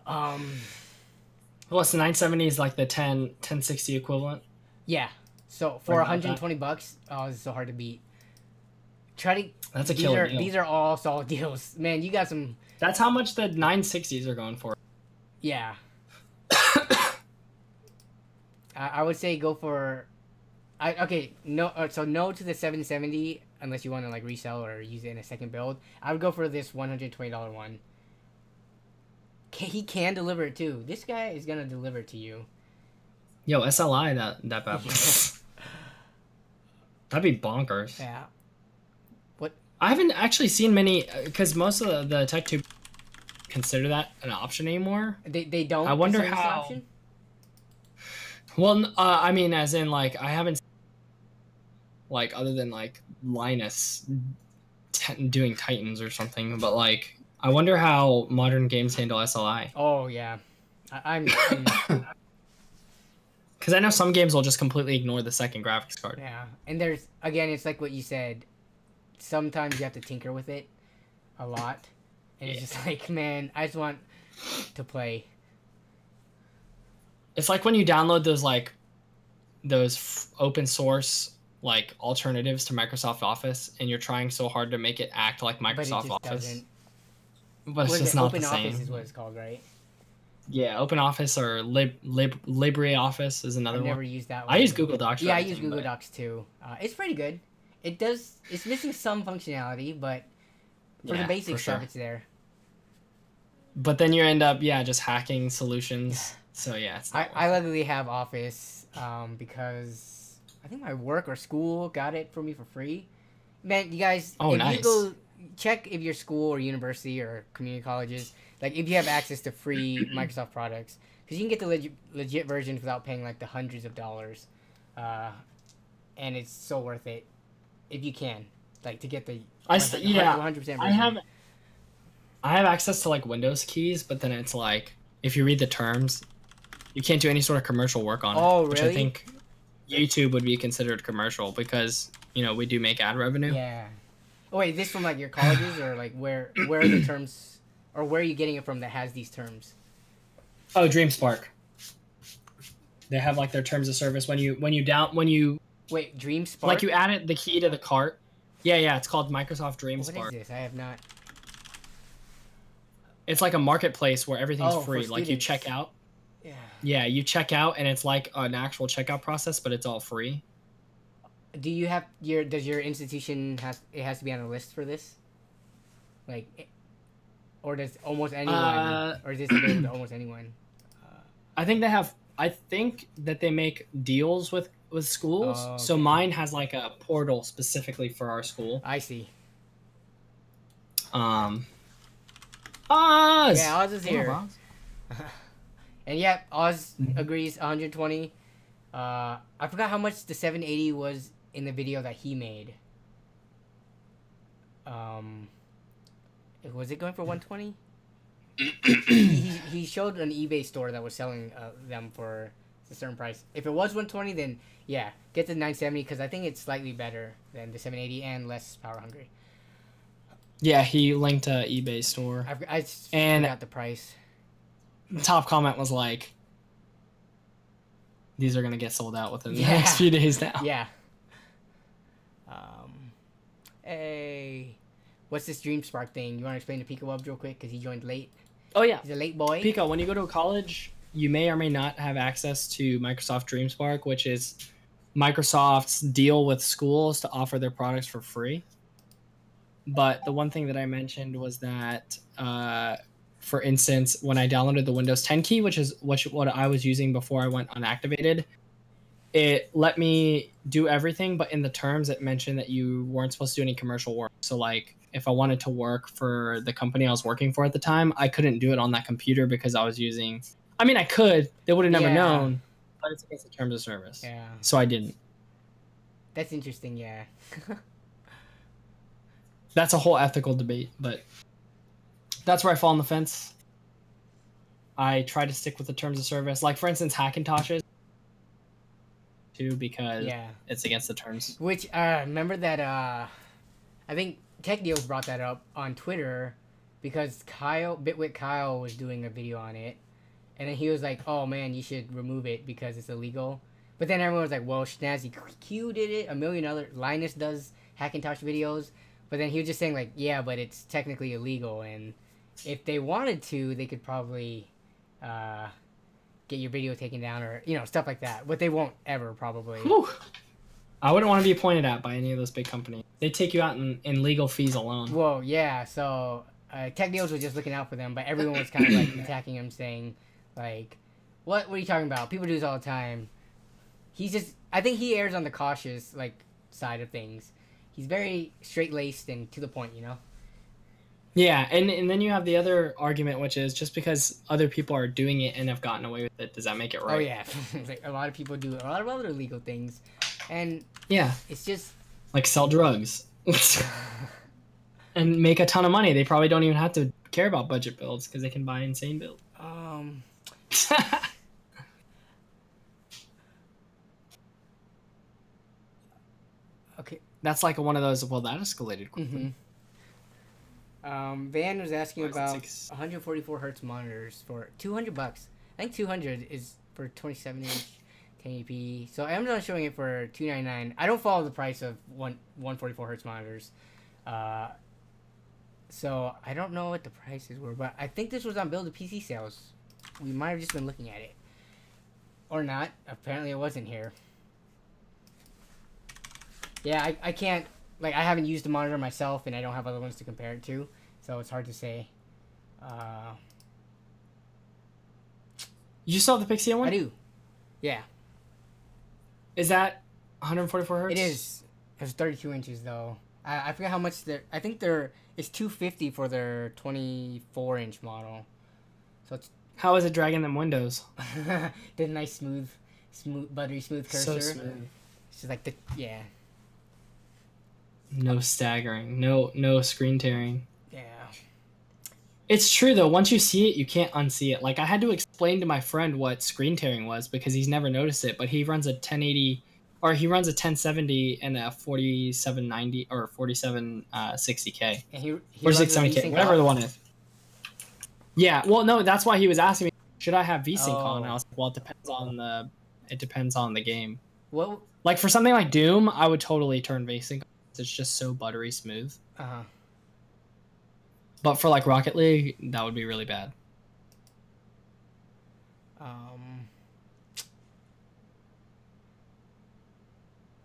Well, so 970 is like the 1060 equivalent. Yeah. So for $120, oh, this is so hard to beat. That's a killer deal. These are all solid deals, man. You got some. That's how much the 960s are going for. Yeah. I would say go for. So no to the 770 unless you want to like resell or use it in a second build. I would go for this $120 one. He can deliver it too. This guy is gonna deliver it to you. Yo, SLI that bad. That'd be bonkers. Yeah. What? I haven't actually seen many, because most of the tech tube consider that an option anymore. They don't. I wonder consider this an how. option? Well, I mean, as in like I haven't like other than like Linus doing Titans or something, but like. I wonder how modern games handle SLI. Oh, yeah. I'm Because I know some games will just completely ignore the second graphics card. Yeah. And there's, again, it's like what you said. Sometimes you have to tinker with it a lot. And it's just like, man, I just want to play. It's like when you download those open source like alternatives to Microsoft Office and you're trying so hard to make it act like Microsoft Office. Doesn't. But it's just not the same. OpenOffice is what it's called, right? Yeah, OpenOffice or LibreOffice is another one. I've never used that one. I use Google Docs. Yeah, I use Google Docs too. It's pretty good. It's missing some functionality, but for the basic stuff, it's there. But then you end up, just hacking solutions. So yeah, it's not I luckily have Office because I think my work or school got it for me for free. Man, you guys, nice. You go check if your school or university or community colleges, like if you have access to free Microsoft products, because you can get the legit versions without paying like the hundreds of dollars, and it's so worth it if you can, like to get the 100% version. I have access to like Windows keys, but then it's like if you read the terms, you can't do any sort of commercial work on it. Oh, really? Which I think YouTube would be considered commercial because we do make ad revenue. Yeah. Oh, wait, this from like your colleges or like where are the terms, or where are you getting it from that has these terms? Oh, DreamSpark. They have like their terms of service when you Wait, Dream Spark? like you added the key to the cart. Yeah, it's called Microsoft Dream What Spark. is this? I have not. It's like a marketplace where everything's free. For Like you students. check out. Yeah. Yeah, you check out and it's like an actual checkout process, but it's all free. Do you have does your institution has to be on a list for this? Like, or does almost anyone, or is this available to almost anyone? I think that they make deals with schools. Oh, So okay. mine has like a portal specifically for our school. I see. Oz. Yeah, Oz is here. Oz. And yeah, Oz Mhm. agrees 120. I forgot how much the 780 was in the video that he made. Was it going for 120? he showed an eBay store that was selling them for a certain price. If it was 120, then yeah, get the 970 because I think it's slightly better than the 780 and less power hungry. Yeah, he linked a eBay store. I just And- forgot the price. The top comment was like, "These are gonna get sold out within the Yeah. next few days now." Yeah. Hey, what's this Dream Spark thing? You want to explain to Pika Wub real quick because he joined late. Oh yeah, He's a late boy. Pico, when you go to college, you may or may not have access to Microsoft DreamSpark, which is Microsoft's deal with schools to offer their products for free. But the one thing that I mentioned was that, for instance, when I downloaded the Windows 10 key, which is what I was using before I went unactivated, it let me do everything, but in the terms it mentioned that you weren't supposed to do any commercial work. So like if I wanted to work for the company I was working for at the time, I couldn't do it on that computer because I was using, I mean I could, they would have never Yeah. known, but it's against the terms of service. Yeah, So I didn't. that's interesting. Yeah. That's a whole ethical debate, but that's where I fall on the fence. I try to stick with the terms of service. Like for instance, Hackintoshes too, because Yeah. it's against the terms. Which remember that I think Tech Deals brought that up on Twitter because Bitwit Kyle was doing a video on it, and then he was like, "Oh man, you should remove it because it's illegal." But then everyone was like, "Well, Snazzy Q did it. A million other Linus does Hackintosh videos." But then he was just saying like, "Yeah, but it's technically illegal, and if they wanted to, they could probably get your video taken down or stuff like that. But they won't ever probably." Whew. I wouldn't want to be pointed at by any of those big companies. They take you out in legal fees alone. Well, yeah. So Tech Deals was just looking out for them, but everyone was kind of like attacking him, saying like, "What are you talking about? People do this all the time." I think he errs on the cautious side of things. He's very straight laced and to the point, Yeah, and then you have the other argument, which is just because other people are doing it and have gotten away with it, does that make it right? Oh yeah, like a lot of people do a lot of other illegal things, and Yeah, it's just like sell drugs and make a ton of money. They probably don't even have to care about budget builds because they can buy insane builds. okay. That's like one of those. Well, that escalated quickly. Van was asking Why is it about 6? 144 hertz monitors for $200. I think 200 is for 27 inch 1080p. So Amazon's showing it for $299. I don't follow the price of 144 hertz monitors, so I don't know what the prices were. But I think this was on Build a PC sales. We might have just been looking at it, or not. Apparently, it wasn't here. Yeah, I can't. Like, I haven't used the monitor myself, and I don't have other ones to compare it to, so it's hard to say. You still have the Pixie one? I do. Yeah, Is that 144 hertz? it is. It's 32 inches, though. I forget how much they're... I think it's $250 for their 24-inch model. So it's... How is it dragging them windows? the nice, smooth, buttery smooth So cursor. smooth. It's just like the... Yeah. No staggering. No screen tearing. Yeah. It's true though. Once you see it, you can't unsee it. Like I had to explain to my friend what screen tearing was because he's never noticed it. But he runs a 1080, or he runs a 1070 and a 4790 or 4760K And he or runs with 670K, VSync whatever off. the one is. Yeah. Well, no, that's why he was asking me, should I have VSync on? Oh. I was like, well, it depends on the It depends on the game. What? Like for something like Doom, I would totally turn VSync. It's just so buttery smooth. Uh-huh. But for like Rocket League, that would be really bad. I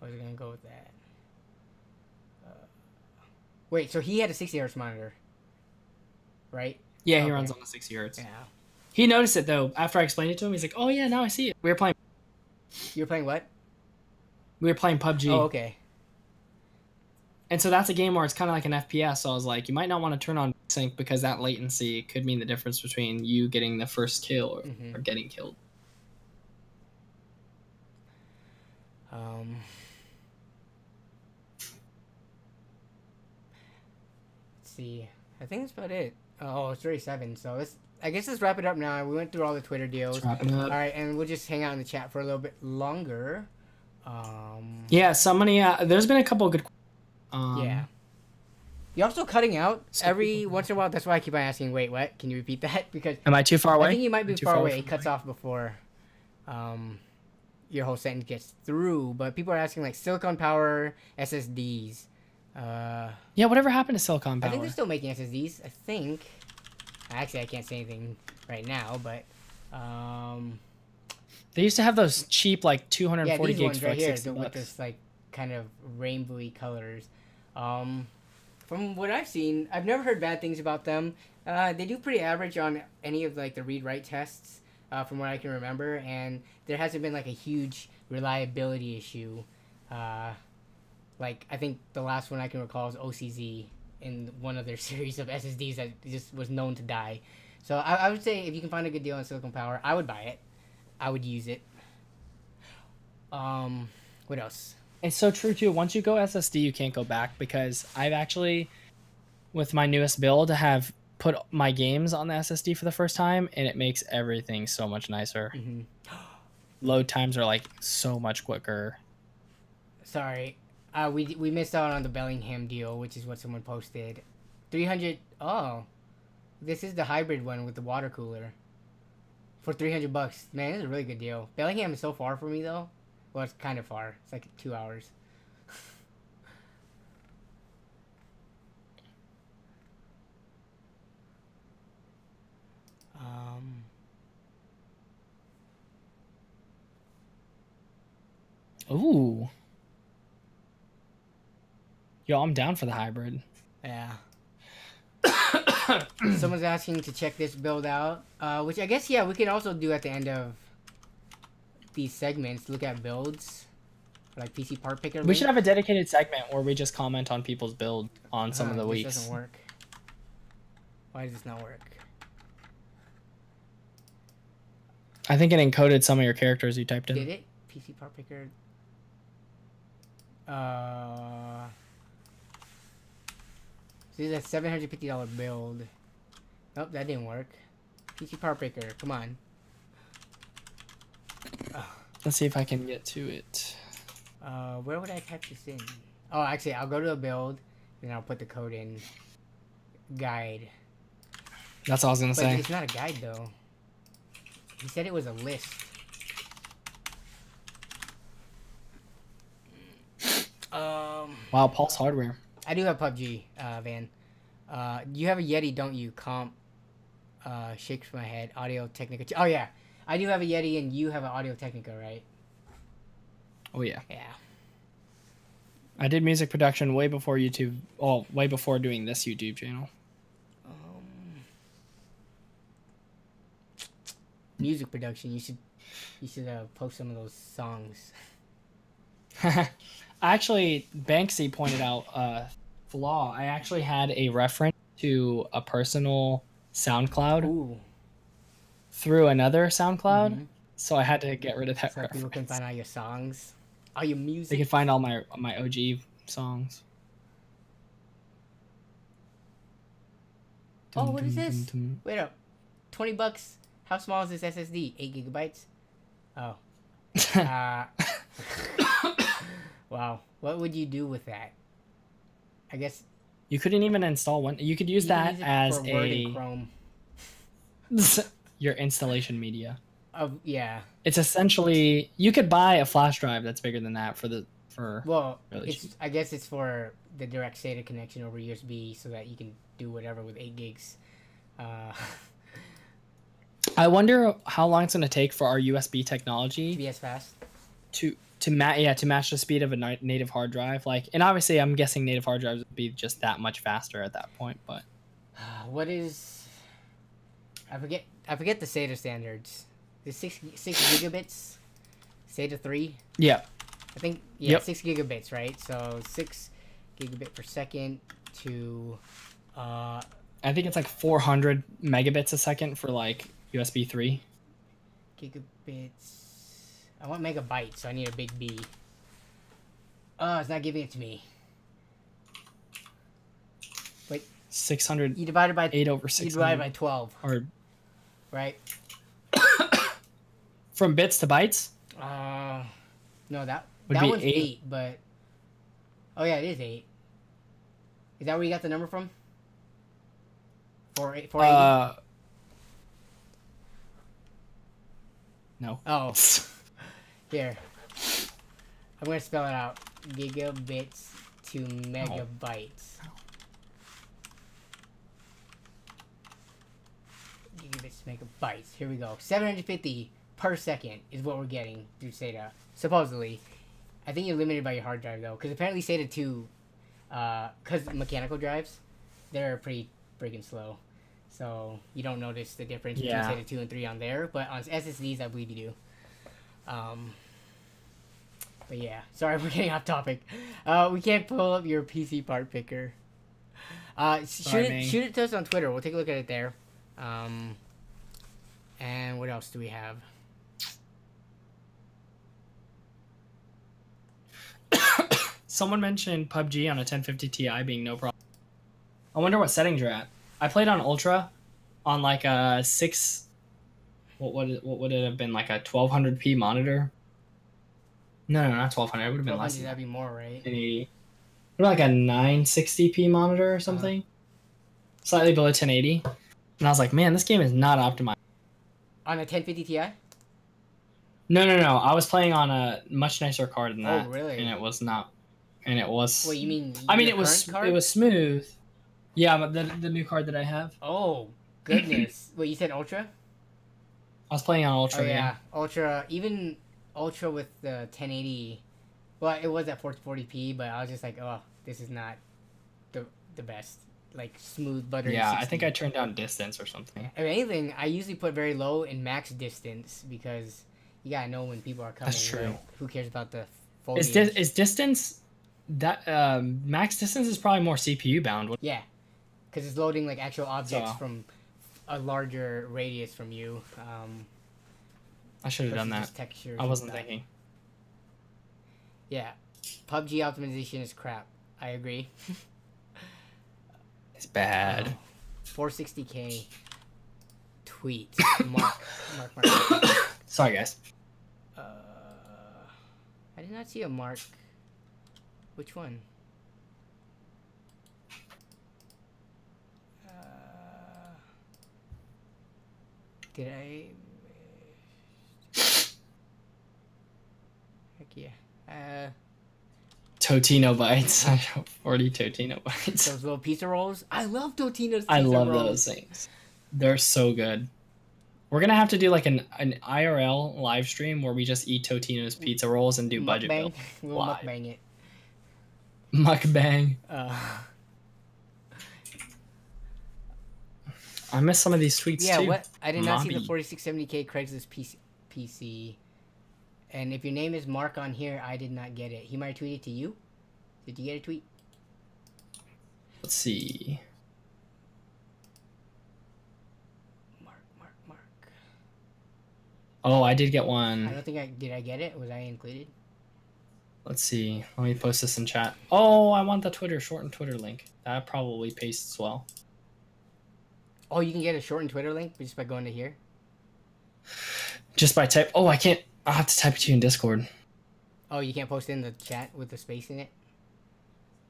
was gonna go with that. Wait, so he had a 60 hertz monitor, right? Yeah, he runs on the 60 hertz. Yeah. He noticed it though. After I explained it to him, he's like, "Oh yeah, now I see it." We were playing. You were playing what? We were playing PUBG. Oh, okay. And so that's a game where it's kind of like an FPS. So I was like, you might not want to turn on sync because that latency could mean the difference between you getting the first kill or getting killed. Let's see. I think that's about it. Oh, it's 37. So I guess let's wrap it up now. We went through all the Twitter deals. Let's wrap it up. All right, and we'll just hang out in the chat for a little bit longer. Yeah, somebody. There's been a couple of good. Yeah. You're also cutting out every once in a while. That's why I keep on asking. Wait, what? Can you repeat that? Because am I too far away? I think you might be far away. It cuts off before your whole sentence gets through. But people are asking like Silicon Power SSDs. Yeah, whatever happened to Silicon Power? I think they're still making SSDs. I think. Actually, I can't say anything right now, but they used to have those cheap like 240 these gigs ones for right like here 60 with bucks. this like kind of rainbowy colors. From what I've seen, I've never heard bad things about them. They do pretty average on any of like the read-write tests, from what I can remember, and there hasn't been like a huge reliability issue. Like I think the last one I can recall is OCZ in one of their series of SSDs that just was known to die. So I would say if you can find a good deal on Silicon Power, I would buy it. I would use it. What else? It's so true too. Once you go SSD, you can't go back because I've actually, with my newest build, have put my games on the SSD for the first time, and it makes everything so much nicer. Load times are like so much quicker. Sorry, we missed out on the Bellingham deal, which is what someone posted. 300. Oh, this is the hybrid one with the water cooler. For $300, man, this is a really good deal. Bellingham is so far for me though. Well, it's kind of far. It's like 2 hours. Ooh. Yo, I'm down for the hybrid. Yeah. Someone's asking to check this build out, which I guess, yeah, we can also do at the end of these segments. Look at builds, like PC part picker. We should have a dedicated segment where we just comment on people's build on some of the weeks. This doesn't work. Why does this not work? I think it encoded some of your characters you typed in. Did it? PC part picker. So this is a $750 build. Nope, that didn't work. PC part picker, come on. Let's see if I can get to it. Where would I type this in? Oh, actually, I'll go to a build, and I'll put the code in. Guide. That's all I was gonna say. It's not a guide though. He said it was a list. Wow, Pulse Hardware. I do have PUBG, Van. You have a Yeti, don't you? Comp. Shakes my head. Audio Technica. Oh yeah, I do have a Yeti, and you have an Audio Technica, right? Oh yeah. Yeah. I did music production way before YouTube. Oh, way before doing this YouTube channel. Music production. You should post some of those songs. Actually, Banksy pointed out a flaw. I actually had a reference to a personal SoundCloud through another SoundCloud, so I had to get rid of that so reference. People can find all your songs, all your music. They can find all my OG songs. Oh, what is this? Wait up, $20. How small is this SSD? 8 gigabytes. Oh. Wow. What would you do with that? I guess you couldn't even install one. You could use that as Word and Chrome. your installation media. Yeah. It's essentially you could buy a flash drive that's bigger than that for Well, really it's cheap. I guess it's for the direct SATA connection over USB, so that you can do whatever with 8 gigs. I wonder how long it's going to take for our USB technology to be as fast. to match the speed of a native hard drive. Like, and obviously, I'm guessing native hard drives would be just that much faster at that point. But What is? I forget the SATA standards. The 6 gigabits, SATA 3. yeah, I think 6 gigabits, right? So 6 gigabit per second to. I think it's like 400 megabits a second for like USB 3. Gigabits. I want megabytes, so I need a big B. Oh, it's not giving it to me. Wait. 600. You divide it by 8 over 600. You divide it by 12. Or right? From bits to bytes. No, that Would be one's 8. 8, but oh yeah, it is 8. Is that where you got the number from? 480? No. Oh. Here. I'm going to spell it out. Gigabits to megabytes. Gigabits to megabytes. Here we go. 750 per second is what we're getting through SATA. Supposedly. I think you're limited by your hard drive, though. Because apparently SATA 2, because mechanical drives, they're pretty freaking slow. So you don't notice the difference between SATA 2 and 3 on there. But on SSDs, I believe you do. But yeah, sorry, we're getting off topic. We can't pull up your PC part picker. Shoot it to us on Twitter. We'll take a look at it there. And what else do we have? Someone mentioned PUBG on a 1050 Ti being no problem. I wonder what settings you're at. I played on Ultra on like a 6. What would it have been, like a 1200p monitor? No, not 1200. It would have been less. That'd be more, right? 1080. Like a 960p monitor or something. Slightly below 1080. And I was like, man, this game is not optimized. On a 1050 Ti? No. I was playing on a much nicer card than that. Oh, really? And it was not. And it was. Wait, you mean? It was smooth. Yeah, but the new card that I have. Oh goodness! Wait, you said Ultra? I was playing on Ultra. Oh yeah, Ultra. Even Ultra with the 1080. Well, it was at 440p, but I was just like, oh, this is not the best. Like smooth buttery. Yeah, 60. I think I turned down distance or something. If anything, I usually put very low in max distance because you gotta know when people are coming. That's true. Right? Who cares about the foliage? Is distance that max distance is probably more CPU bound? Yeah, because it's loading like actual objects from a larger radius from you. I should have done that. I wasn't thinking. Yeah, PUBG optimization is crap. I agree. It's bad. 460k tweet. Mark. Sorry, guys. I did not see a mark. Which one? Did I? Heck yeah. Totino bites. 40 Totino bites. Those little pizza rolls. I love Totino's pizza I love rolls. those things. They're so good. We're gonna have to do like an IRL live stream where we just eat Totino's pizza rolls and do budget build. We'll mukbang it. Mukbang. I miss some of these tweets too. Yeah, what? I did not see the 4670K Craigslist PC. And if your name is Mark on here, I did not get it. He might tweet it to you. Did you get a tweet? Let's see. Mark. Oh, I did get one. I don't think did I get it? Was I included? Let's see. Let me post this in chat. Oh, I want the shortened Twitter link. That probably pastes well. Oh, you can get a shortened Twitter link just by going to here? Just by type. Oh, I can't. I'll have to type it to you in Discord. Oh, you can't post it in the chat with the space in it?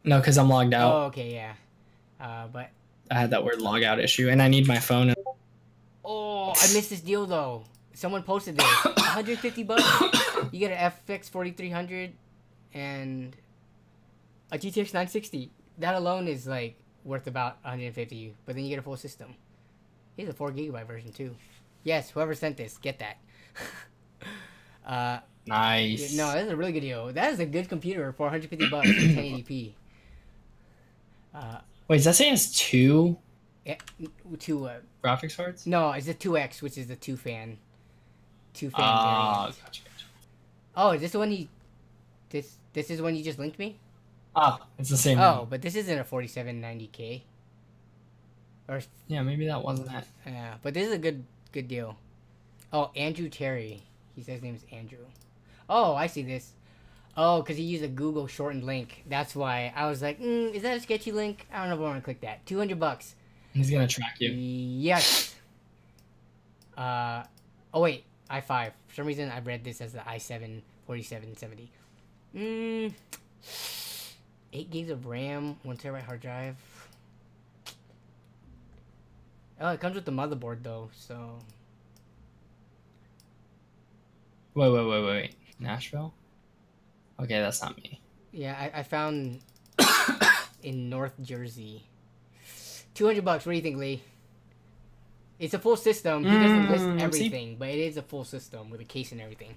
No, because I'm logged out. Oh, okay, yeah. But I had that weird log out issue, and I need my phone. Oh, I missed this deal, though. someone posted this. 150 bucks. You get an FX 4300 and a GTX 960. That alone is like worth about 150. But then you get a full system. Here's a 4GB version too. Yes, whoever sent this, get that. Nice. No, that's a really good deal. That is a good computer for 150 bucks for 1080p. Wait, does that say it's two graphics cards? No, it's a 2X, which is the two fan variant. Gotcha. Oh, is this the one you? This is the one you just linked me? It's the same Oh, one. but this isn't a 4790K. Or Yeah, maybe that wasn't it. yeah, but this is a good deal. Oh, Andrew Terry. He says his name is Andrew. Oh, I see this. Oh, because he used a Google shortened link. That's why I was like, is that a sketchy link? I don't know if I want to click that. 200 bucks. He's gonna track you. Yes. Oh wait, i5. For some reason, I read this as the i7 4770. 8 gigs of RAM, 1 TB hard drive. Oh, it comes with the motherboard though, so. Wait. Nashville? Okay, that's not me. Yeah, I found in North Jersey. 200 bucks. What do you think, Lee? It's a full system. He doesn't list everything, but it is a full system with a case and everything.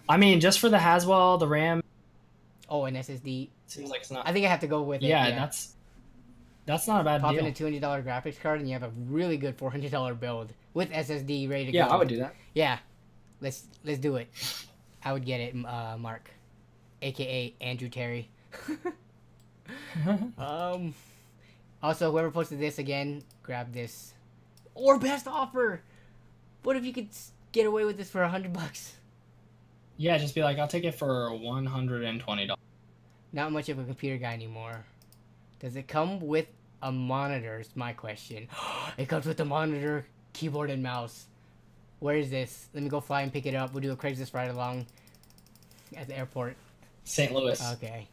I mean, just for the Haswell, the RAM. Oh, an SSD. Seems like it's not. I think I have to go with it. Yeah, that's not a bad Pop deal. in a $200 graphics card and you have a really good $400 build with SSD ready to go. Yeah, I would do that. Yeah, let's do it. I would get it, Mark, aka Andrew Terry. Also, whoever posted this again, grab this. Or best offer. What if you could get away with this for $100 bucks? Yeah, just be like, I'll take it for $120. Not much of a computer guy anymore. Does it come with a monitor? Is my question. It comes with a monitor, keyboard, and mouse. Where is this? Let me go fly and pick it up. We'll do a Craigslist ride along at the airport. St. Louis. Okay.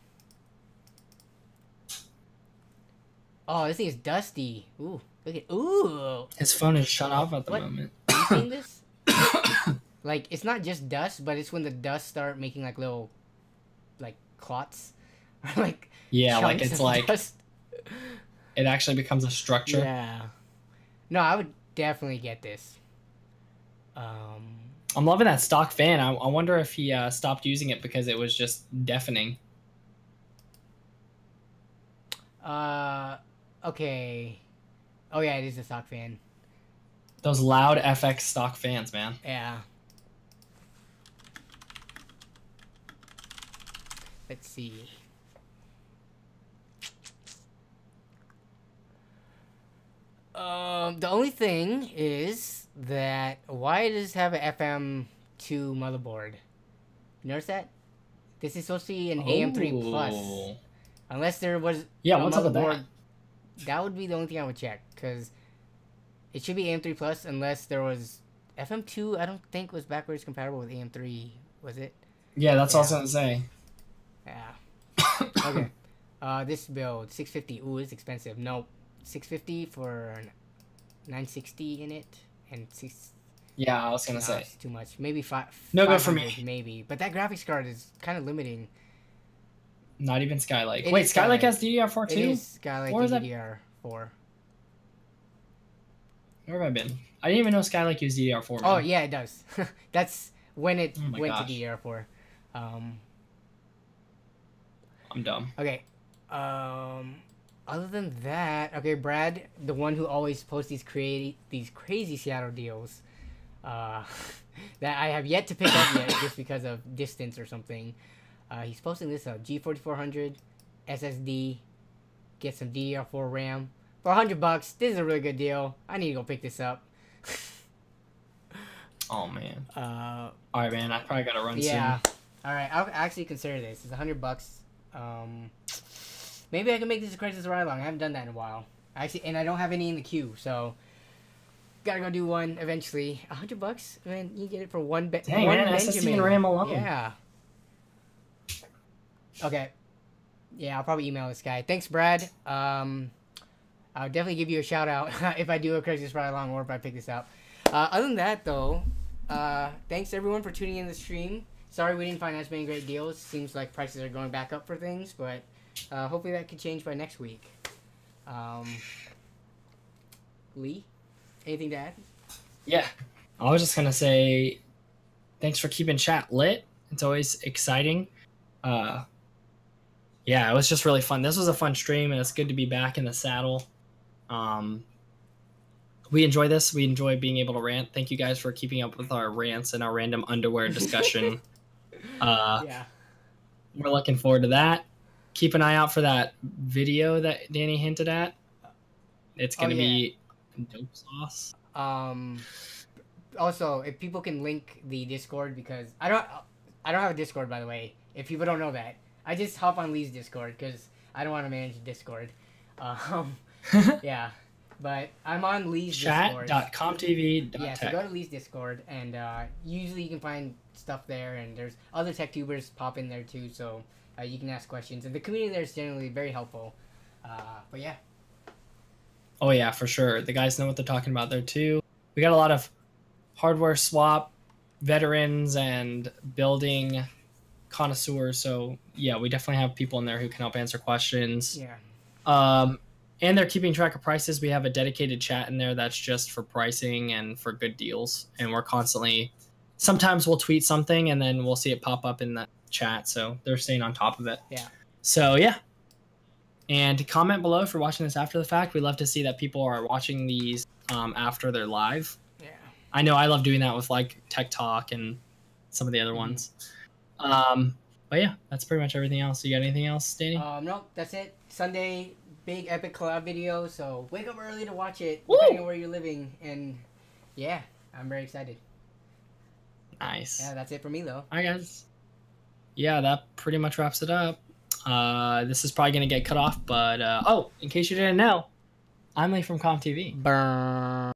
Oh, this thing is dusty. Ooh, look at. Ooh. His phone is shut off at the What? moment. Are you seeing this? Like, it's not just dust, but it's when the dust start making like little, like clots, or like. Yeah, like chunks it's of like dust. it actually becomes a structure. Yeah. No, I would definitely get this. I'm loving that stock fan. I wonder if he stopped using it because it was just deafening. Okay. Oh yeah, it is a stock fan. Those loud FX stock fans, man. Yeah. Let's see. The only thing is that why does it have an FM2 motherboard? You notice that? This is supposed to be an AM3 Plus. Ooh. Unless there was Yeah, a what's up with that? motherboard- That would be the only thing I would check, because it should be AM3 Plus unless there was FM2. I don't think was backwards compatible with AM3, was it? Yeah, that's all I was Yeah. gonna say. Yeah. Okay. This build 650. Ooh, it's expensive. Nope. 650 for 960 in it and six. Yeah, I was gonna No, say. it's too much. Maybe five. No go for 500, me. Maybe, but that graphics card is kind of limiting. Not even Skylake. It Wait, is Skylake Skylake. has DDR4 It too? is Skylake Or is that- DDR4. Where have I been? I didn't even know Skylake used DDR4. Oh man. yeah, it does. That's when it Oh my went gosh. to DDR4. I'm dumb. Okay. Other than that, okay, Brad, the one who always posts these crazy Seattle deals, that I have yet to pick up yet, just because of distance or something. He's posting this up: G4400 SSD, get some DDR4 RAM for $100. This is a really good deal. I need to go pick this up. Oh man. Uh, All right, man. I probably gotta run yeah. soon. All right, I'll actually consider this. It's $100. Maybe I can make this a Craigslist ride along. I haven't done that in a while. And I don't have any in the queue, so gotta go do one eventually. $100, man. You get it for one. Dang, one man, SSD Benjamin. and RAM alone. Yeah. Okay. Yeah, I'll probably email this guy. Thanks, Brad. I'll definitely give you a shout out if I do a Craigslist ride along or if I pick this up. Other than that, though, thanks everyone for tuning in the stream. Sorry we didn't find as many great deals. Seems like prices are going back up for things, but hopefully that could change by next week. Lee, anything to add? Yeah, I was just gonna say thanks for keeping chat lit. It's always exciting. Yeah, it was just really fun. This was a fun stream, and it's good to be back in the saddle. We enjoy this. We enjoy being able to rant. Thank you guys for keeping up with our rants and our random underwear discussion. Yeah. We're looking forward to that. Keep an eye out for that video that Danny hinted at. It's gonna be dope sauce. Also, if people can link the Discord, because I don't have a Discord, by the way. If people don't know that, I just hop on Lee's Discord because I don't want to manage Discord. Yeah, but I'm on Lee's Discord. Chat.comtv.tech. Yeah, so go to Lee's Discord, and usually you can find stuff there, and there's other tech tubers pop in there too, so you can ask questions, and the community there is generally very helpful. But yeah. Oh yeah, for sure. The guys know what they're talking about there too. We got a lot of hardware swap veterans and building connoisseurs, so yeah, we definitely have people in there who can help answer questions. Yeah. And they're keeping track of prices. We have a dedicated chat in there that's just for pricing and for good deals, and we're constantly, sometimes we'll tweet something and then we'll see it pop up in the chat, so they're staying on top of it. Yeah. So yeah, and comment below if you're watching this after the fact. We love to see that people are watching these after they're live. Yeah. I know I love doing that with like Tech Talk and some of the other ones. But yeah, that's pretty much everything else. You got anything else, Danny? No, that's it. Sunday, big epic collab video, so wake up early to watch it, Woo! depending on where you're living, and yeah, I'm very excited. Nice. Yeah, that's it for me though. All right, guys. Yeah, that pretty much wraps it up. This is probably going to get cut off, but in case you didn't know, I'm Lee from ComTV. Burn.